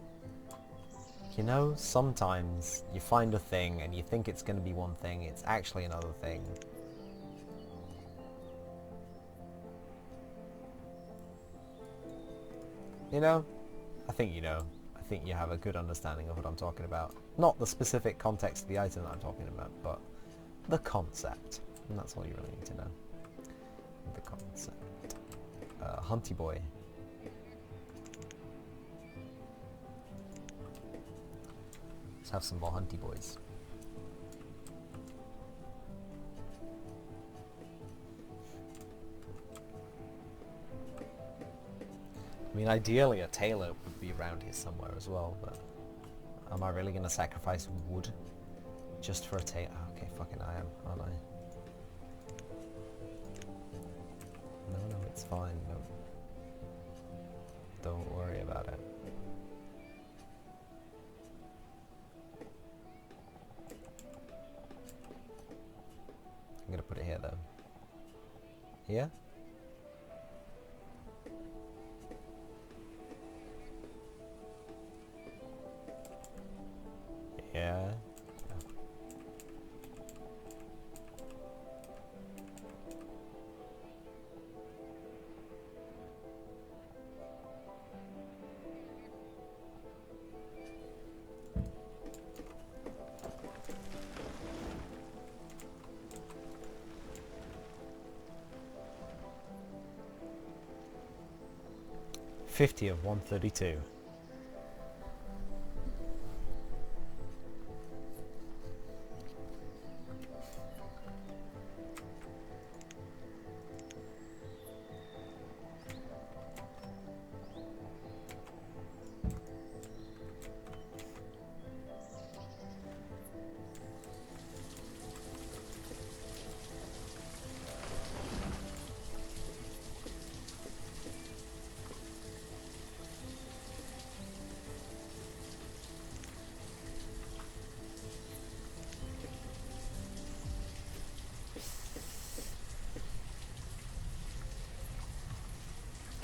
S1: You know, sometimes you find a thing and you think it's going to be one thing, it's actually another thing. You know? I think you know. I think you have a good understanding of what I'm talking about. Not the specific context of the item that I'm talking about, but the concept. And that's all you really need to know. The concept. Hunty boy. Let's have some more hunty boys. I mean, ideally a tailor would be around here somewhere as well, but am I really going to sacrifice wood just for a tailor? Oh, okay, fucking I am, aren't I? No, it's fine. No. Don't worry about it. I'm gonna put it here though. Here? Yeah. $50 of $132.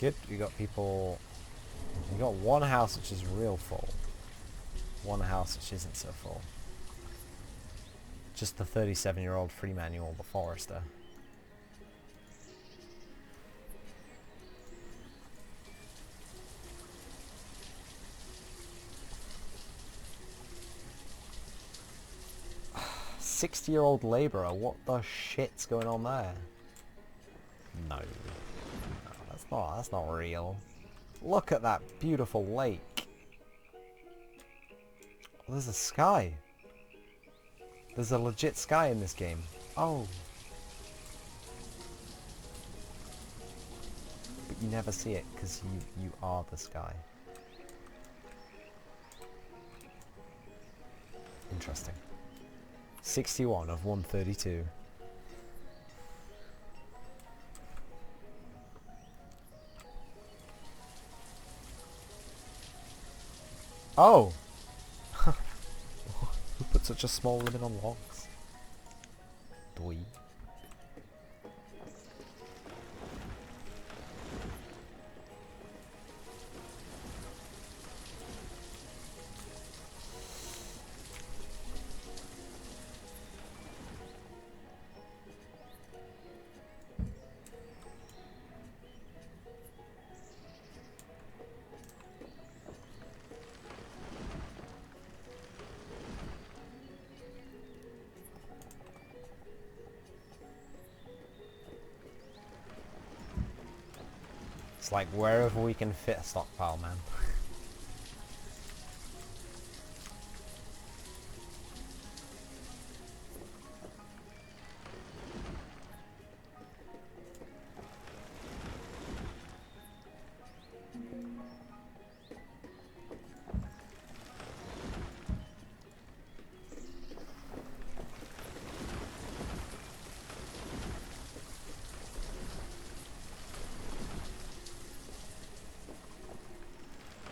S1: Good, we got people... We got one house which is real full. one house which isn't so full. Just the 37-year-old free manual, the Forester. "60-year-old labourer, what the shit's going on there?" No. No, that's not real. Look at that beautiful lake. Oh, there's a sky. There's a legit sky in this game. Oh. But you never see it because you are the sky. Interesting. 61 of 132. Oh! Who put such a small limit on logs? Dweeb. It's like wherever we can fit a stockpile, man.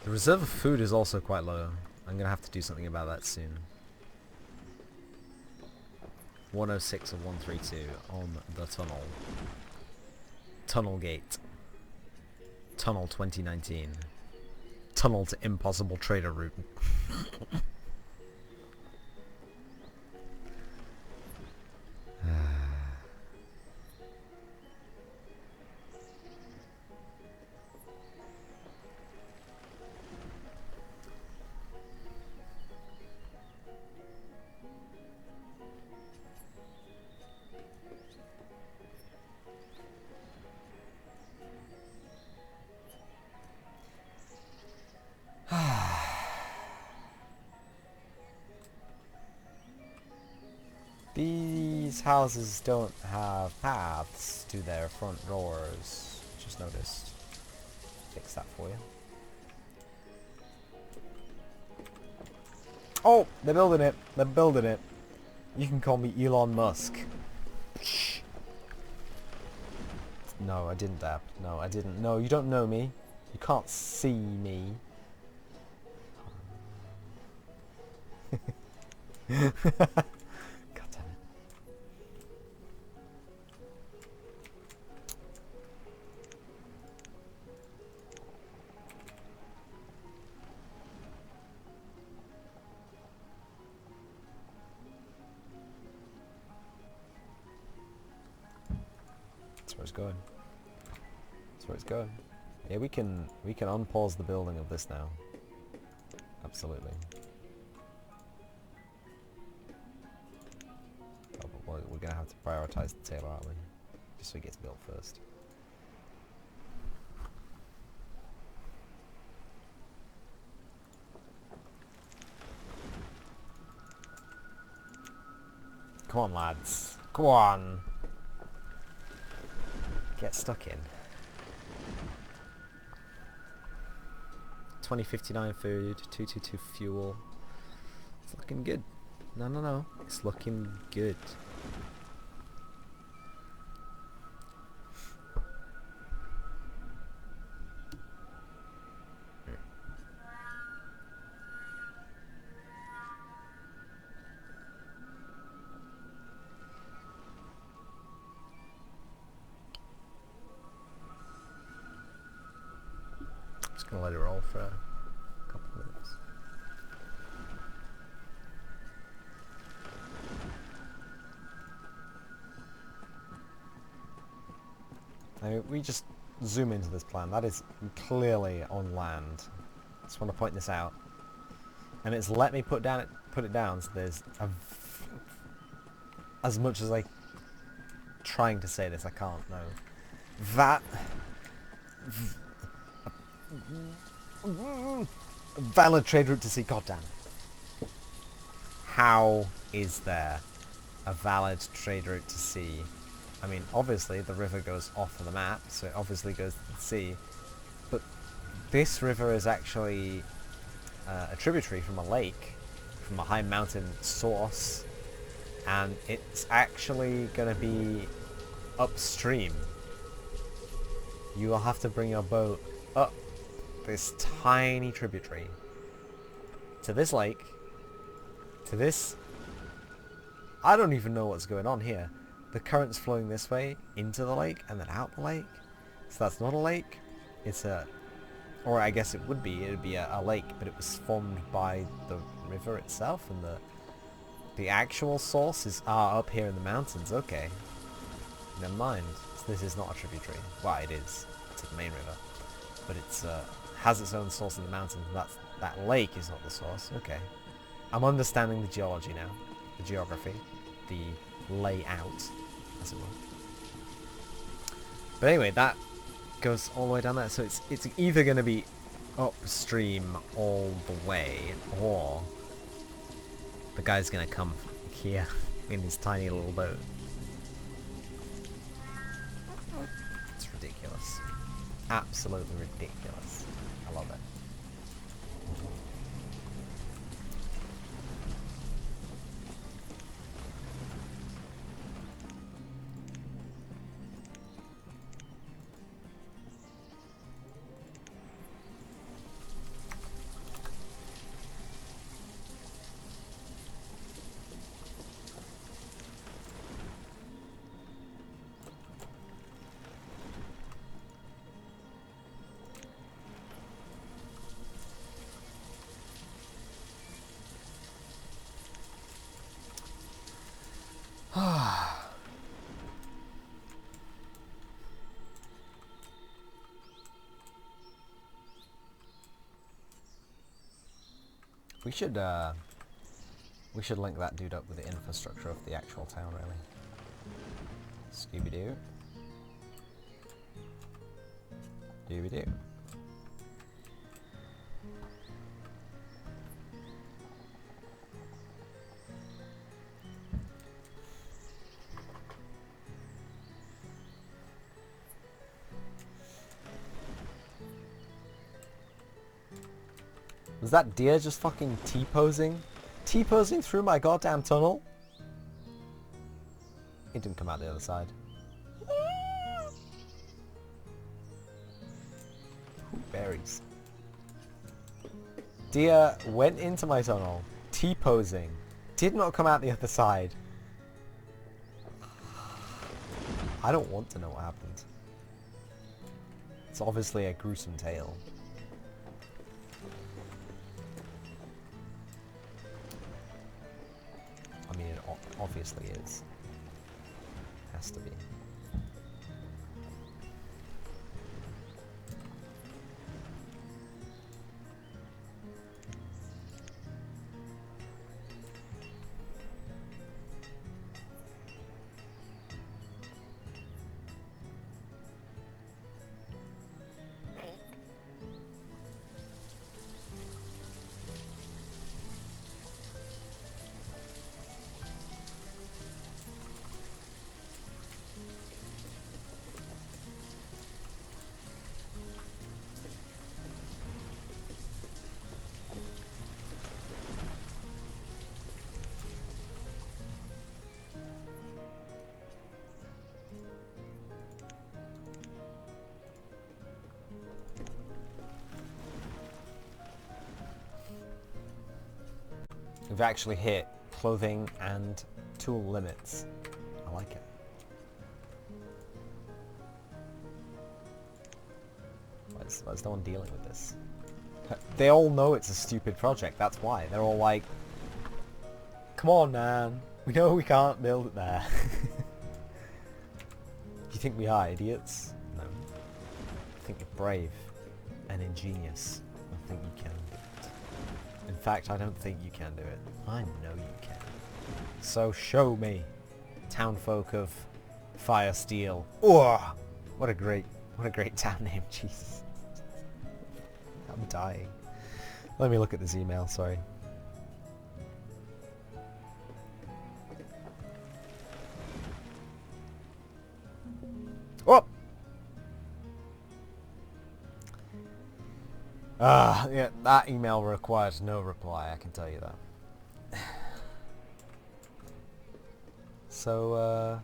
S1: The reserve of food is also quite low. I'm gonna have to do something about that soon. 106 of 132 on the tunnel. Tunnel gate. Tunnel 2019. Tunnel to impossible trader route. These houses don't have paths to their front doors. Just noticed. Fix that for you. Oh! They're building it! They're building it! You can call me Elon Musk. No, I didn't dab. No, I didn't. No, you don't know me. You can't see me. God damn it. That's where it's going. That's where it's going. Yeah, we can unpause the building of this now. Absolutely. Oh, but we're gonna have to prioritize the tailor, aren't we? Just so it gets built first. Come on, lads. Come on. Get stuck in. 2059 food, 222 fuel. It's looking good. No, no, no. It's looking good. Just gonna let it roll for a couple of minutes. mean, we just zoom into this plan. That is clearly on land. Just want to point this out. And it's let me put it down, so there's as much as I trying to say this, I can't, no. That valid trade route to sea, goddamn. How is there a valid trade route to sea? I mean, obviously the river goes off of the map, so it obviously goes to the sea. But this river is actually a tributary from a lake, from a high mountain source, and it's actually going to be upstream. You will have to bring your boat up this tiny tributary to this lake, to this... I don't even know what's going on here. The current's flowing this way into the lake and then out the lake. So that's not a lake. It's a... Or I guess it would be. It would be a lake, but it was formed by the river itself, and the actual source is up here in the mountains. Okay. Never mind. So this is not a tributary. Well, it is. It's the main river. But it's has its own source in the mountains, and that lake is not the source. Okay. I'm understanding the geology now. The geography. The layout, as it were. But anyway, that goes all the way down there. So it's either going to be upstream all the way, or the guy's going to come here in his tiny little boat. It's ridiculous. Absolutely ridiculous. I love it. We should link that dude up with the infrastructure of the actual town, really. Scooby-Doo. Dooby-Doo. Was that deer just fucking T-posing? T-posing through my goddamn tunnel? It didn't come out the other side. Ooh, berries. Deer went into my tunnel, T-posing, did not come out the other side. I don't want to know what happened. It's obviously a gruesome tale. I mean, it obviously is. Has to be. We've actually hit clothing and tool limits. I like it. Why is no one dealing with this? They all know it's a stupid project, that's why. They're all like, come on, man. We know we can't build it there. Do you think we are idiots? No. think you're brave and ingenious. I think you can do it. In fact, I don't think you can do it. I know you can. So show me, townfolk of Fire Steel. Oh, what a great town name, Jesus. I'm dying. Let me look at this email, sorry. Oh! Yeah, that email requires no reply, I can tell you that. So,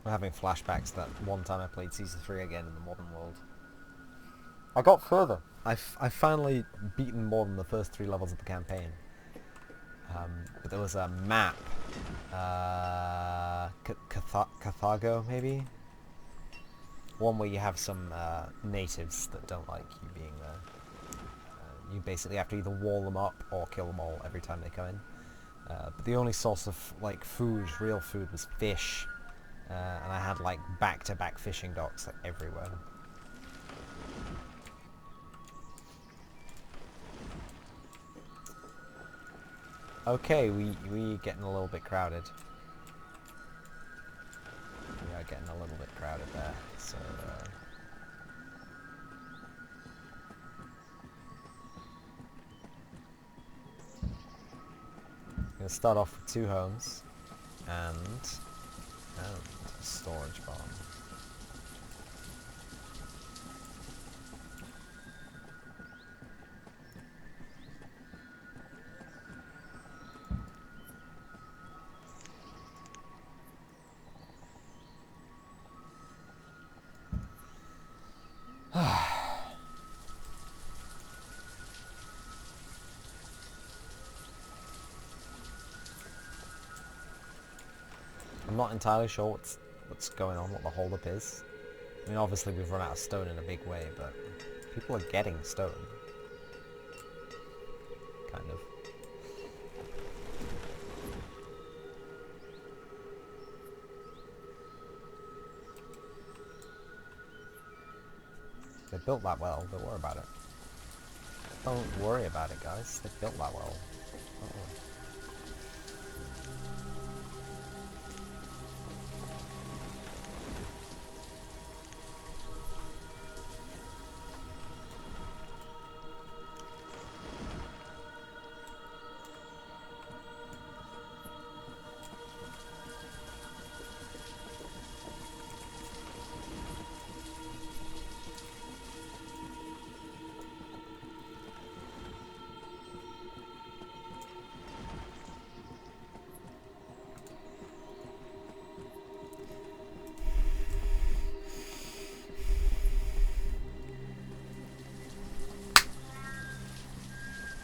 S1: I'm having flashbacks to that one time I played Season 3 again in the modern world. I got further. I finally beaten more than the first 3 levels of the campaign. But there was a map, Carthago maybe? One where you have some natives that don't like you being there. You basically have to either wall them up or kill them all every time they come in. But the only source of like food, real food, was fish. And I had like back-to-back fishing docks like everywhere. Okay, we getting a little bit crowded. We are getting a little bit crowded there, so I'm gonna start off with 2 homes and a storage barn. I'm not entirely sure what's going on, what the holdup is. I mean, obviously we've run out of stone in a big way, but people are getting stone. Kind of. They built that well, don't worry about it. Don't worry about it, guys. They built that well.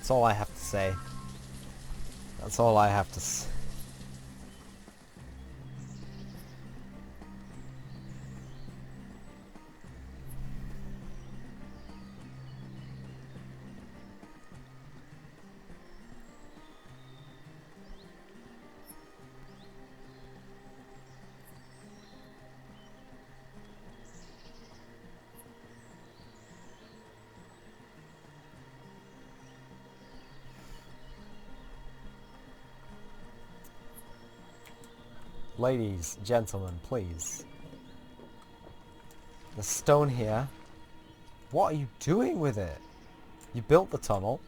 S1: That's all I have to say. That's all I have to say. Ladies, gentlemen, please. The stone here. What are you doing with it? You built the tunnel.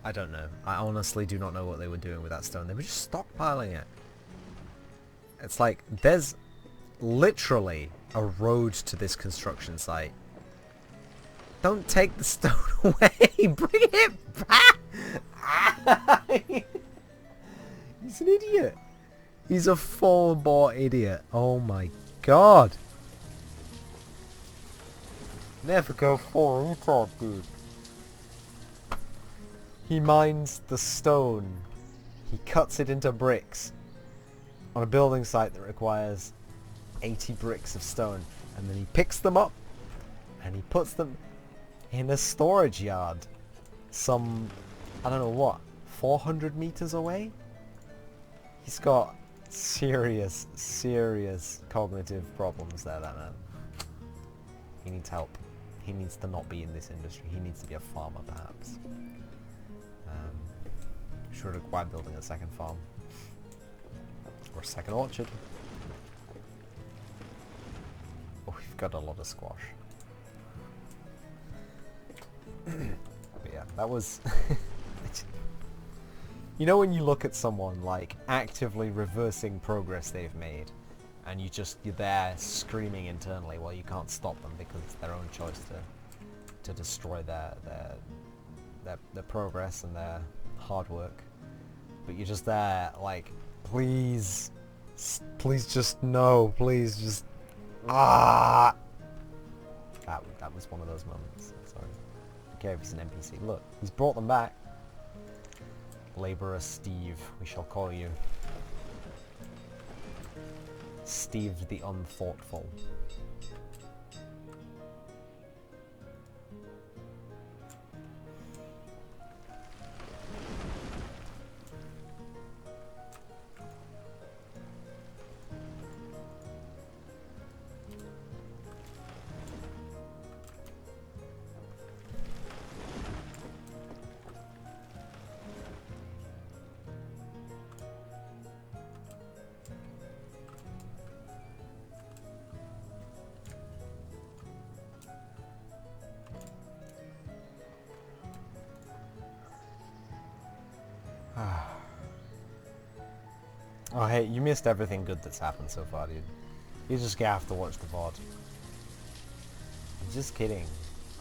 S1: I don't know. I honestly do not know what they were doing with that stone. They were just stockpiling it. It's like, there's literally a road to this construction site. Don't take the stone away! Bring it back! He's an idiot. He's a full-bore idiot. Oh my god. Never go for retard, dude. He mines the stone. He cuts it into bricks on a building site that requires 80 bricks of stone. And then he picks them up and he puts them in a storage yard. Some, I don't know what, 400 meters away? He's got serious, serious cognitive problems there, that man. He needs help. He needs to not be in this industry. He needs to be a farmer, perhaps. Should require building a second farm. Or a second orchard. Oh, we've got a lot of squash. But yeah, that was... You know when you look at someone like actively reversing progress they've made, and you're there screaming internally, well, you can't stop them because it's their own choice to destroy their progress and their hard work. But you're just there like, please just no, please just That was one of those moments. Sorry. Okay, if he's an NPC. Look, he's brought them back. Labourer Steve, we shall call you. Steve the Unthoughtful. Oh hey, you missed everything good that's happened so far, dude. You're just gonna have to watch the VOD. I'm just kidding.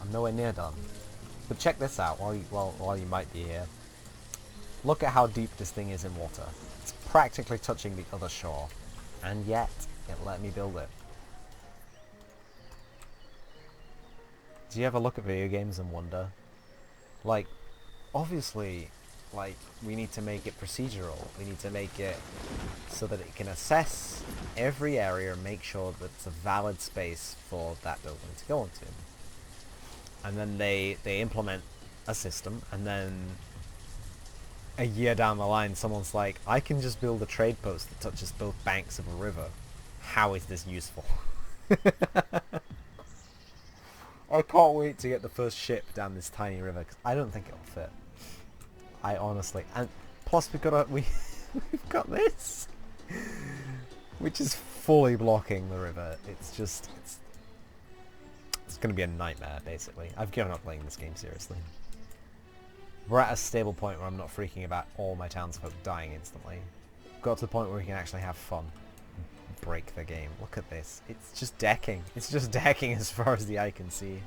S1: I'm nowhere near done. But check this out while you might be here. Look at how deep this thing is in water. It's practically touching the other shore. And yet, it let me build it. Do you ever look at video games and wonder? Like, obviously, like, we need to make it procedural. We need to make it so that it can assess every area and make sure that it's a valid space for that building to go into. And then they implement a system, and then a year down the line someone's like, I can just build a trade post that touches both banks of a river. How is this useful? I can't wait to get the first ship down this tiny river, because I don't think it'll fit. I honestly, and plus we've got we've got this, which is fully blocking the river. It's just, it's going to be a nightmare, basically. I've given up playing this game seriously. We're at a stable point where I'm not freaking about all my townsfolk dying instantly. Got to the point where we can actually have fun. Break the game. Look at this. It's just decking. It's just decking as far as the eye can see.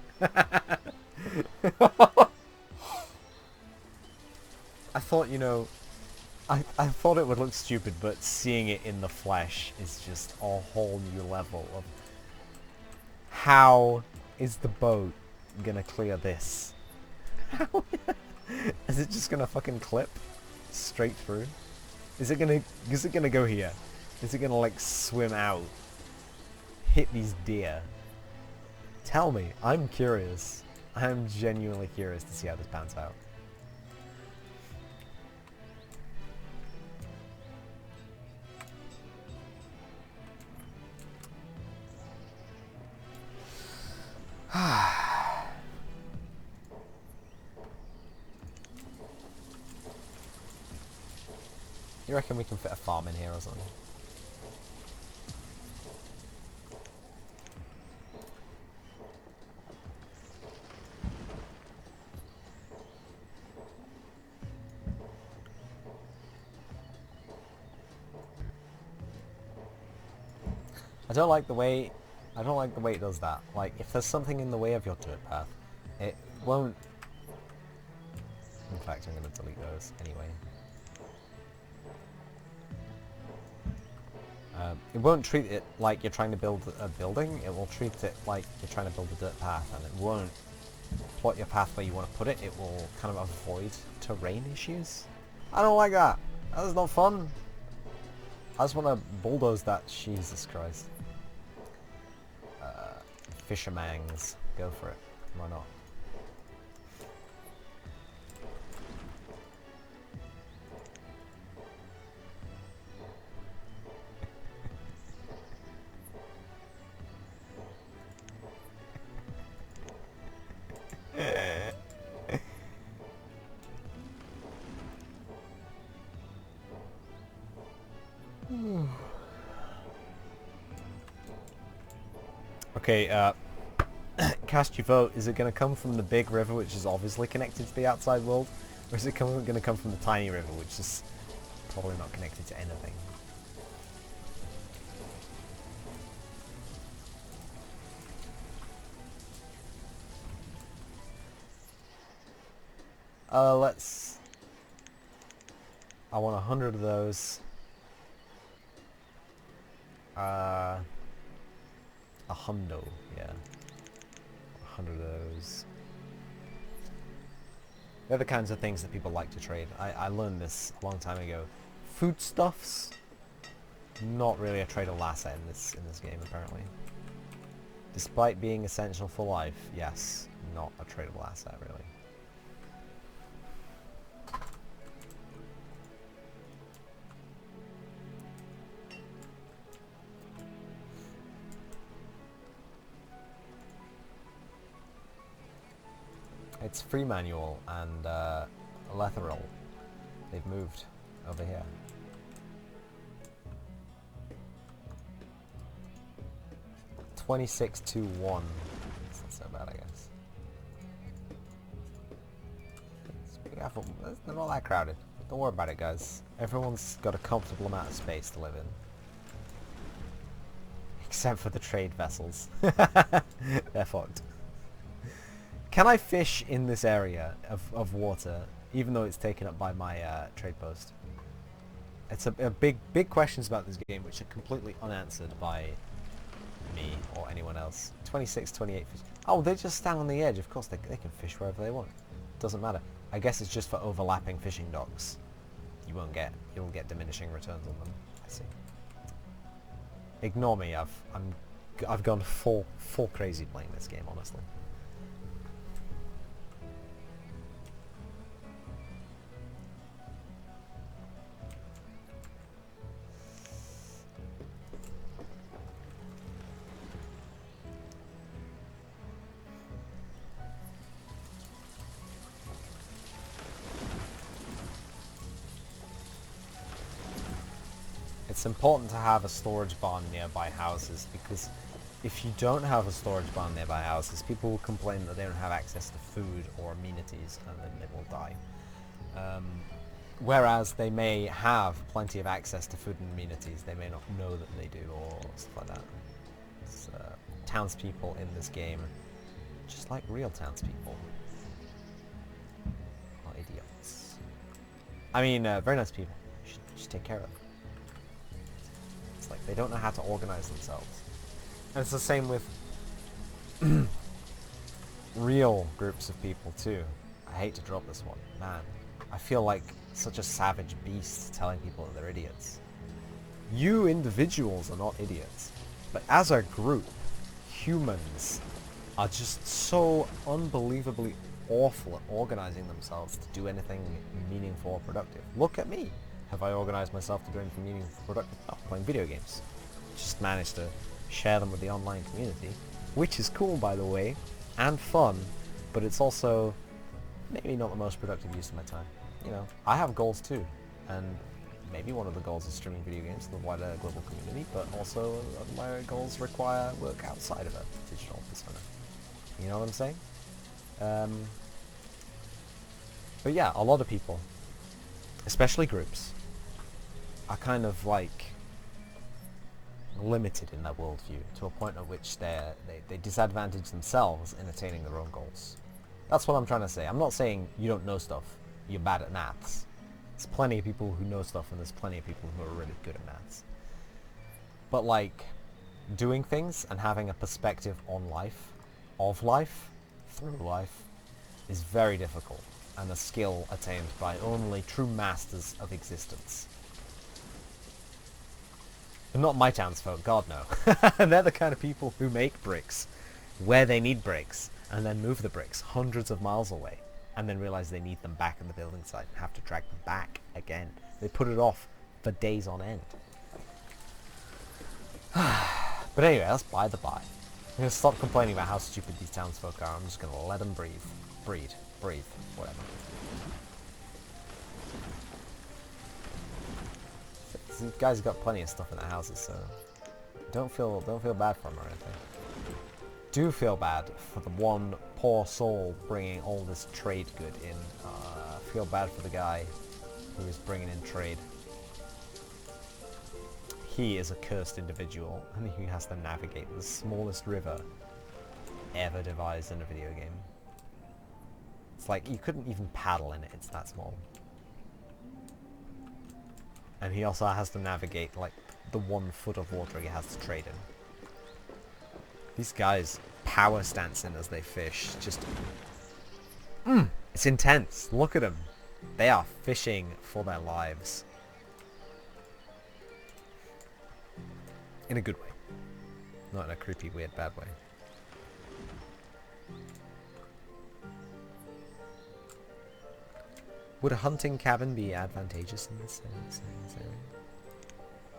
S1: I thought, you know, I thought it would look stupid, but seeing it in the flesh is just a whole new level of how is the boat gonna clear this? How is it just gonna fucking clip straight through? Is it gonna go here? Is it gonna like swim out? Hit these deer? Tell me, I'm curious. I'm genuinely curious to see how this pans out. You reckon we can fit a farm in here or something? I don't like the way it does that. Like, if there's something in the way of your dirt path, it won't... In fact, I'm going to delete those anyway. It won't treat it like you're trying to build a building. It will treat it like you're trying to build a dirt path, and it won't plot your path where you want to put it. It will kind of avoid terrain issues. I don't like that. That's not fun. I just want to bulldoze that. Jesus Christ. Fishermangs. Go for it. Why not? Okay, cast your vote. Is it going to come from the big river, which is obviously connected to the outside world, or is it going to come from the tiny river, which is probably not connected to anything? Let's... I want 100 of those. A hundo, yeah. 100 of those. They're the kinds of things that people like to trade. I learned this a long time ago. Foodstuffs, not really a tradable asset in this game apparently. Despite being essential for life, yes, not a tradable asset really. It's free manual and Letheril. They've moved over here. (26-1). That's not so bad, I guess. Be careful. They're not that crowded. Don't worry about it, guys. Everyone's got a comfortable amount of space to live in. Except for the trade vessels. They're fucked. Can I fish in this area of water, even though it's taken up by my trade post? It's a big questions about this game which are completely unanswered by me or anyone else. 26, 28 fish. Oh, they just stand on the edge. Of course, they can fish wherever they want. Doesn't matter. I guess it's just for overlapping fishing docks. You'll get diminishing returns on them. I see. Ignore me. I've gone full crazy playing this game, honestly. It's important to have a storage barn nearby houses, because if you don't have a storage barn nearby houses, people will complain that they don't have access to food or amenities, and then they will die. Whereas they may have plenty of access to food and amenities, they may not know that they do, or stuff like that. It's, townspeople in this game, just like real townspeople, are idiots. I mean, very nice people. You should take care of them. Like, they don't know how to organize themselves. And it's the same with real groups of people too. I hate to drop this one. Man, I feel like such a savage beast telling people that they're idiots. You individuals are not idiots, but as a group, humans are just so unbelievably awful at organizing themselves to do anything meaningful or productive. Look at me. Have I organized myself to do anything meaningful or productive? Oh, playing video games. Just managed to share them with the online community, which is cool, by the way, and fun, but it's also maybe not the most productive use of my time. You know, I have goals too, and maybe one of the goals is streaming video games to the wider global community, but also my goals require work outside of a digital persona. You know what I'm saying? But yeah, a lot of people, especially groups, are kind of like limited in their worldview to a point at which they disadvantage themselves in attaining their own goals. That's what I'm trying to say. I'm not saying you don't know stuff, you're bad at maths. There's plenty of people who know stuff, and there's plenty of people who are really good at maths. But like, doing things and having a perspective on life, of life, through life, is very difficult, and a skill attained by only true masters of existence. But not my townsfolk, God no. They're the kind of people who make bricks where they need bricks, and then move the bricks hundreds of miles away, and then realize they need them back in the building site and have to drag them back again. They put it off for days on end. But anyway, that's by the by. I'm going to stop complaining about how stupid these townsfolk are. I'm just going to let them breathe. Breathe. Whatever. These guys have got plenty of stuff in their houses, so don't feel bad for them or anything. Do feel bad for the one poor soul bringing all this trade good in. Feel bad for the guy who is bringing in trade. He is a cursed individual, and he has to navigate the smallest river ever devised in a video game. It's like, you couldn't even paddle in it, it's that small. And he also has to navigate, like, the 1 foot of water he has to trade in. These guys power stancing as they fish, just... it's intense, look at them. They are fishing for their lives. In a good way. Not in a creepy, weird, bad way. Would a hunting cabin be advantageous in this area?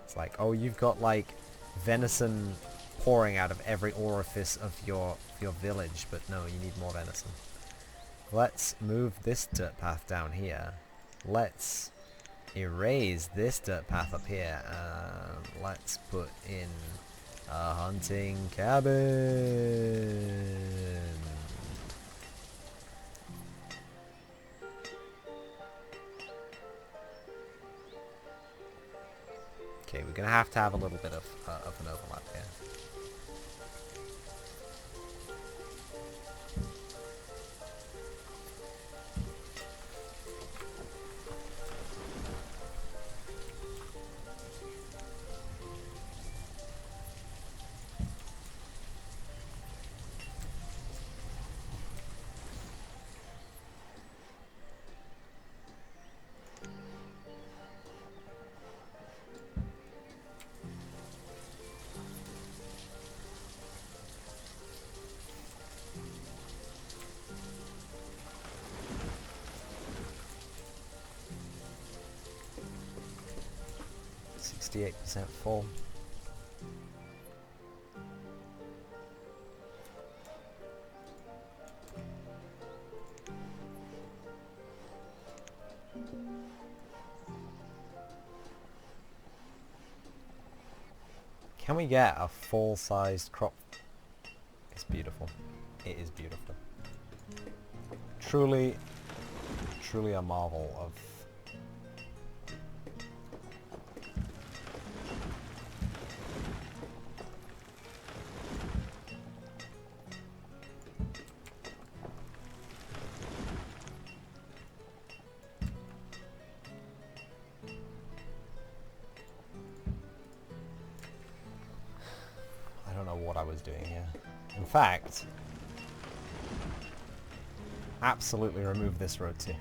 S1: It's like, oh, you've got like venison pouring out of every orifice of your village, but no, you need more venison. Let's move this dirt path down here. Let's erase this dirt path up here, and let's put in a hunting cabin. Okay, we're gonna have to have a little bit of an overlap here. %, full. Can we get a full-sized crop? It's beautiful. It is beautiful. Truly, truly a marvel of... I don't know what I was doing here. In fact, absolutely remove this road too.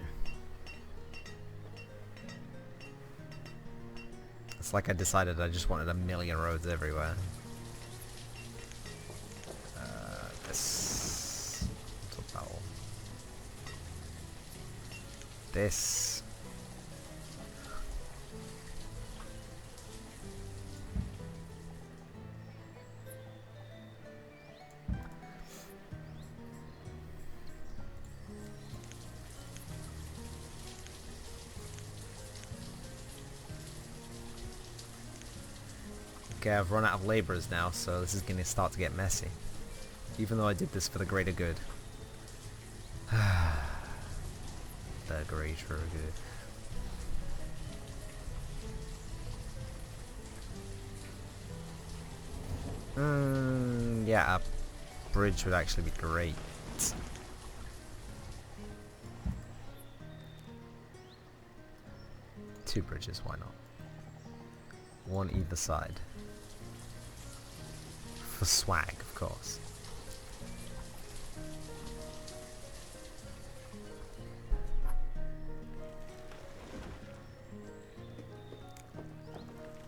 S1: It's like I decided I just wanted a million roads everywhere. This... what's that all? This... Okay, I've run out of labourers now, so this is going to start to get messy. Even though I did this for the greater good. The greater good. Yeah, a bridge would actually be great. 2 bridges, why not? 1 either side. for swag, of course.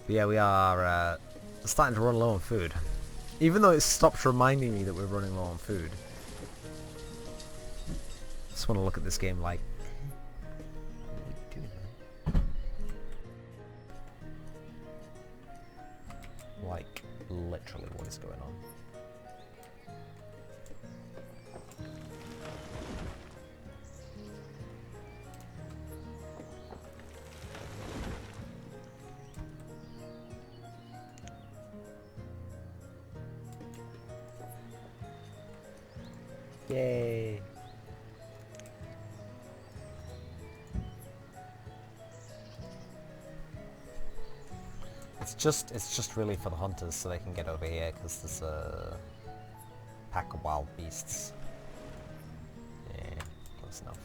S1: But yeah, we are starting to run low on food. Even though it stops reminding me that we're running low on food. Just want to look at this game like... what are we doing? Like, literally what is going on. Yay! It's just really for the hunters so they can get over here because there's a pack of wild beasts. Yeah, close enough.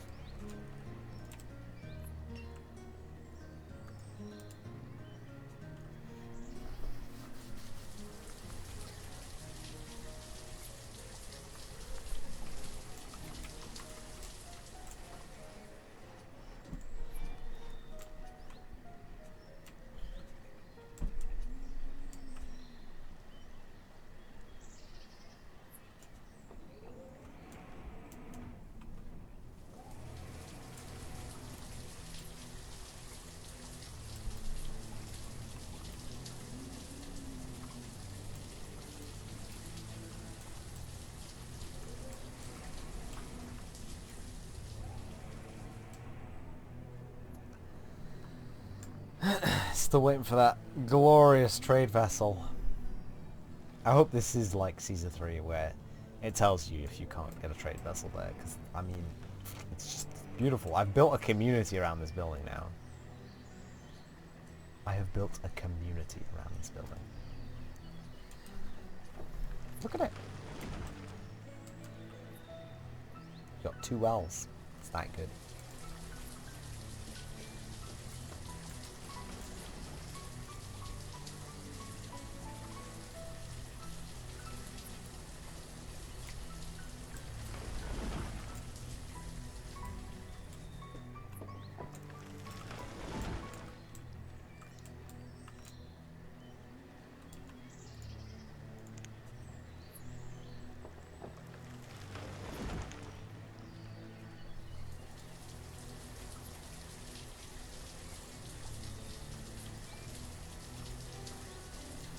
S1: Still waiting for that glorious trade vessel. I hope this is like Caesar 3 where it tells you if you can't get a trade vessel there, because I mean, it's just beautiful. I've built a community around this building now. I have built a community around this building. Look at it. Got 2 wells. It's that good.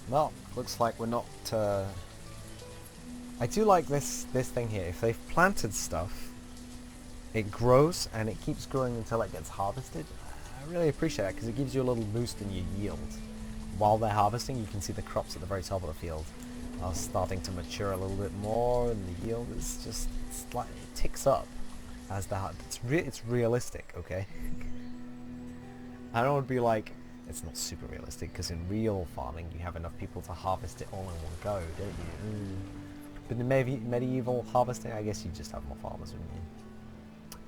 S1: Well, looks like we're not... I do like this thing here. If they've planted stuff, it grows and it keeps growing until it gets harvested. I really appreciate that because it gives you a little boost in your yield. While they're harvesting, you can see the crops at the very top of the field are starting to mature a little bit more, and the yield is just, it's like, it ticks up as the it's realistic, okay? I don't want to be like, it's not super realistic, because in real farming you have enough people to harvest it all in one go, don't you? But in medieval harvesting, I guess you just have more farmers, wouldn't you?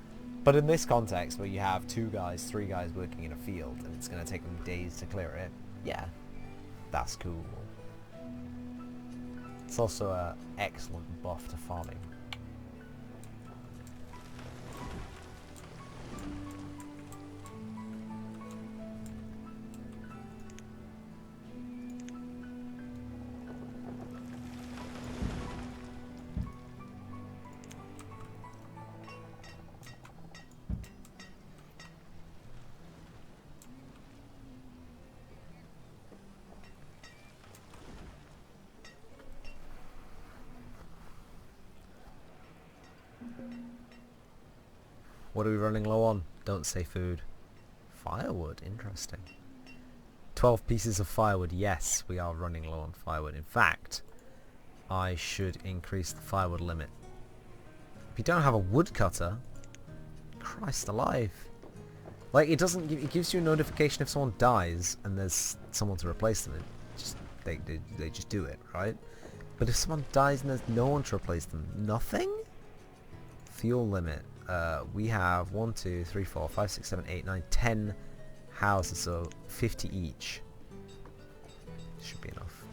S1: But in this context, where you have 2 guys, 3 guys working in a field, and it's going to take them days to clear it, yeah, that's cool. It's also an excellent buff to farming. What are we running low on? Don't say food. Firewood, interesting. 12 pieces of firewood, yes, we are running low on firewood. In fact, I should increase the firewood limit. If you don't have a woodcutter, Christ alive. Like, it doesn't give, it gives you a notification if someone dies and there's someone to replace them. It just, they just do it, right? But if someone dies and there's no one to replace them, nothing? Fuel limit. We have 1, 2, 3, 4, 5, 6, 7, 8, 9, 10 houses, so 50 each. Should be enough.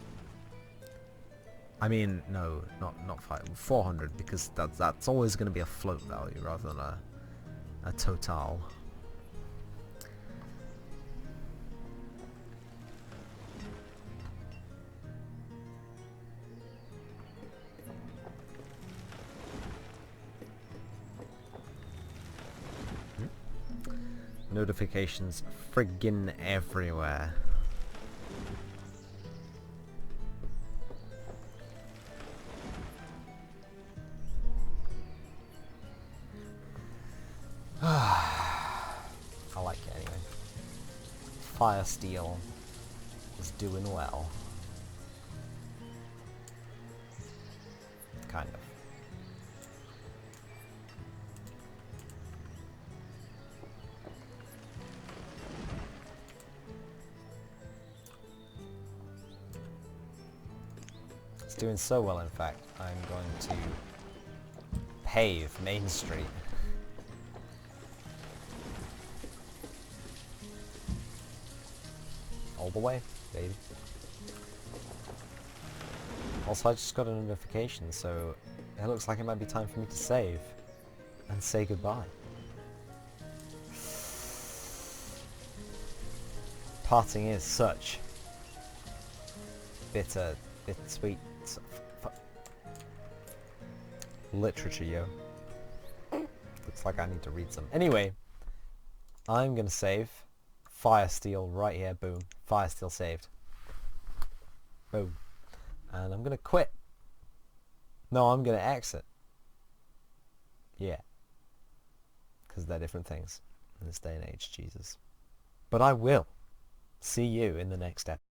S1: I mean, no, not 400, because that's always going to be a float value rather than a total. Notifications friggin' everywhere. I like it anyway. Fire Steel is doing well. Kind of. It's doing so well, in fact, I'm going to pave Main Street. All the way, baby. Also, I just got a notification, so it looks like it might be time for me to save and say goodbye. Parting is such bittersweet literature, yo. Looks like I need to read some. Anyway, I'm gonna save. Fire Steel right here, boom. Fire Steel saved. Boom. And I'm gonna quit. No, I'm gonna exit. Yeah. Because they're different things in this day and age, Jesus. But I will see you in the next episode.